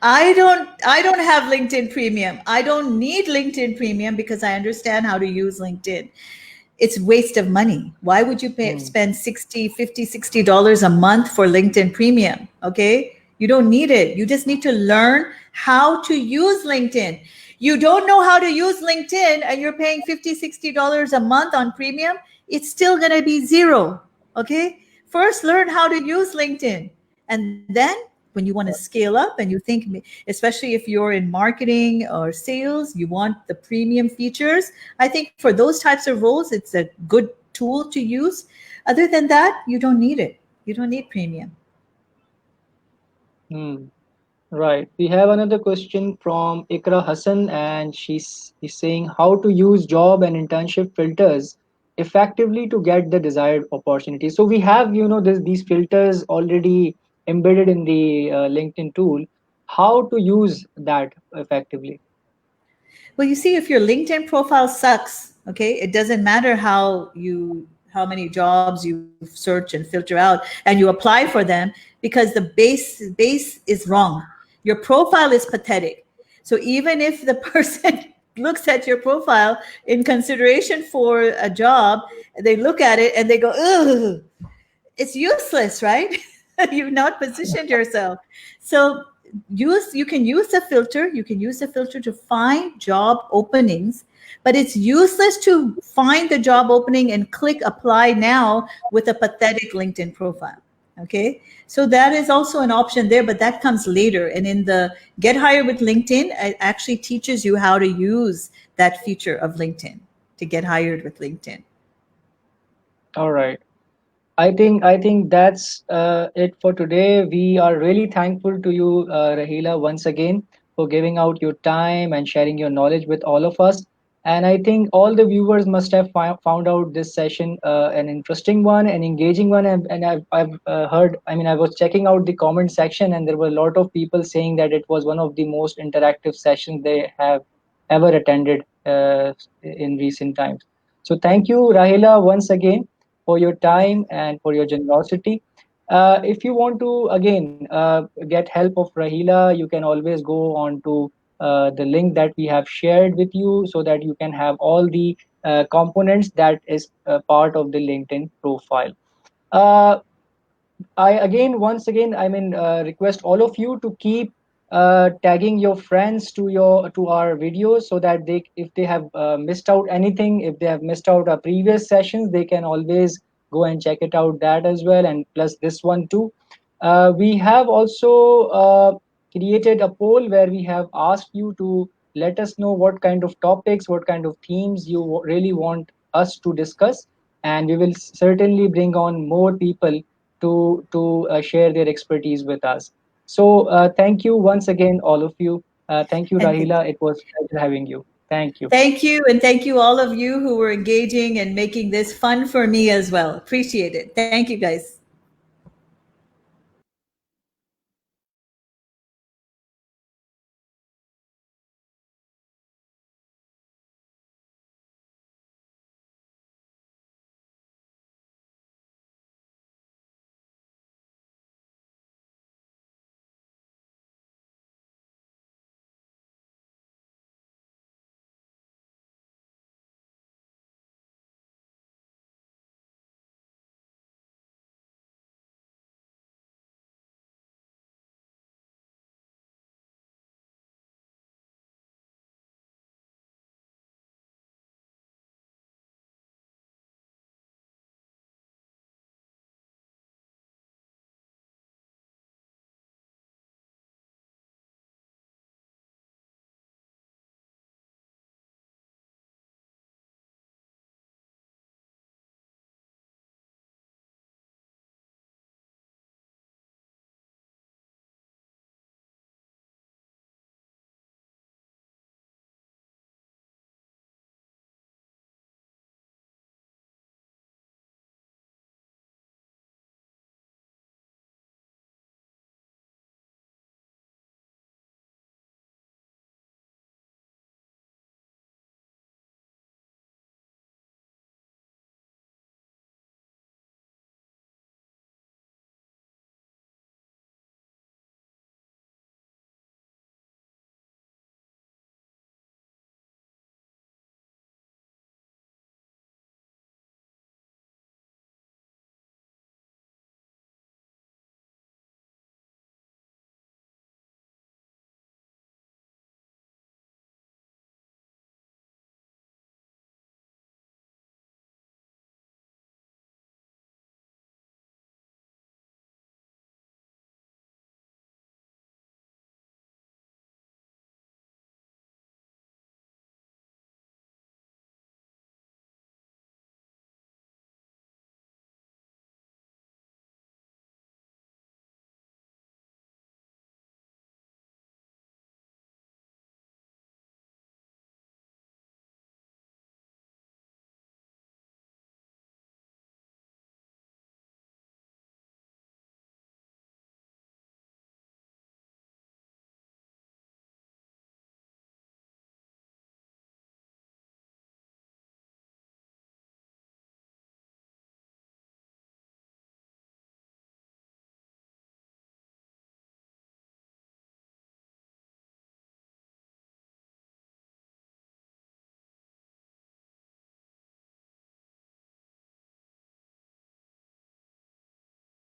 I don't have LinkedIn Premium. I don't need LinkedIn Premium because I understand how to use LinkedIn. It's waste of money. Why would you Hmm. spend 60, 50, $60 a month for LinkedIn Premium? Okay? You don't need it. You just need to learn how to use LinkedIn. You don't know how to use LinkedIn and you're paying 50, $60 a month on premium, it's still going to be zero. Okay? First, learn how to use LinkedIn. And then when you want to scale up and you think, especially if you're in marketing or sales, you want the premium features. I think for those types of roles, it's a good tool to use. Other than that, you don't need it. You don't need premium. Hmm. Right. We have another question from Ikra Hassan, and she's saying how to use job and internship filters effectively to get the desired opportunity. So we have, these filters already embedded in the LinkedIn tool. How to use that effectively? Well, you see, if your LinkedIn profile sucks, okay, it doesn't matter how many jobs you search and filter out and you apply for them, because the base is wrong. Your profile is pathetic. So even if the person looks at your profile in consideration for a job, they look at it and they go, ugh, it's useless, right? You've not positioned yourself. So you can use the filter. You can use the filter to find job openings, but it's useless to find the job opening and click apply now with a pathetic LinkedIn profile. Okay, so that is also an option there, but that comes later. And in the Get Hired with LinkedIn, it actually teaches you how to use that feature of LinkedIn to get hired with LinkedIn. All right. I think that's it for today. We are really thankful to you, Rahila, once again for giving out your time and sharing your knowledge with all of us. And I think all the viewers must have found out this session an interesting one, an engaging one. And I've heard. I mean, I was checking out the comment section, and there were a lot of people saying that it was one of the most interactive sessions they have ever attended in recent times. So thank you, Rahila, once again for your time and for your generosity. If you want to again get help of Rahila, you can always go on to the link that we have shared with you so that you can have all the components that is part of the LinkedIn profile. Uh, I again, once again, request all of you to keep tagging your friends to our videos, so that they, if they have missed out anything, if they have missed out our previous sessions, they can always go and check it out, that as well, and plus this one too. We have also created a poll where we have asked you to let us know what kind of topics, what kind of themes you really want us to discuss, and we will certainly bring on more people to share their expertise with us. So thank you once again, all of you. Thank you, And thank Rahila. It was a pleasure having you. Thank you. thank you. And thank you, all of you who were engaging and making this fun for me as well. Appreciate it. Thank you, guys.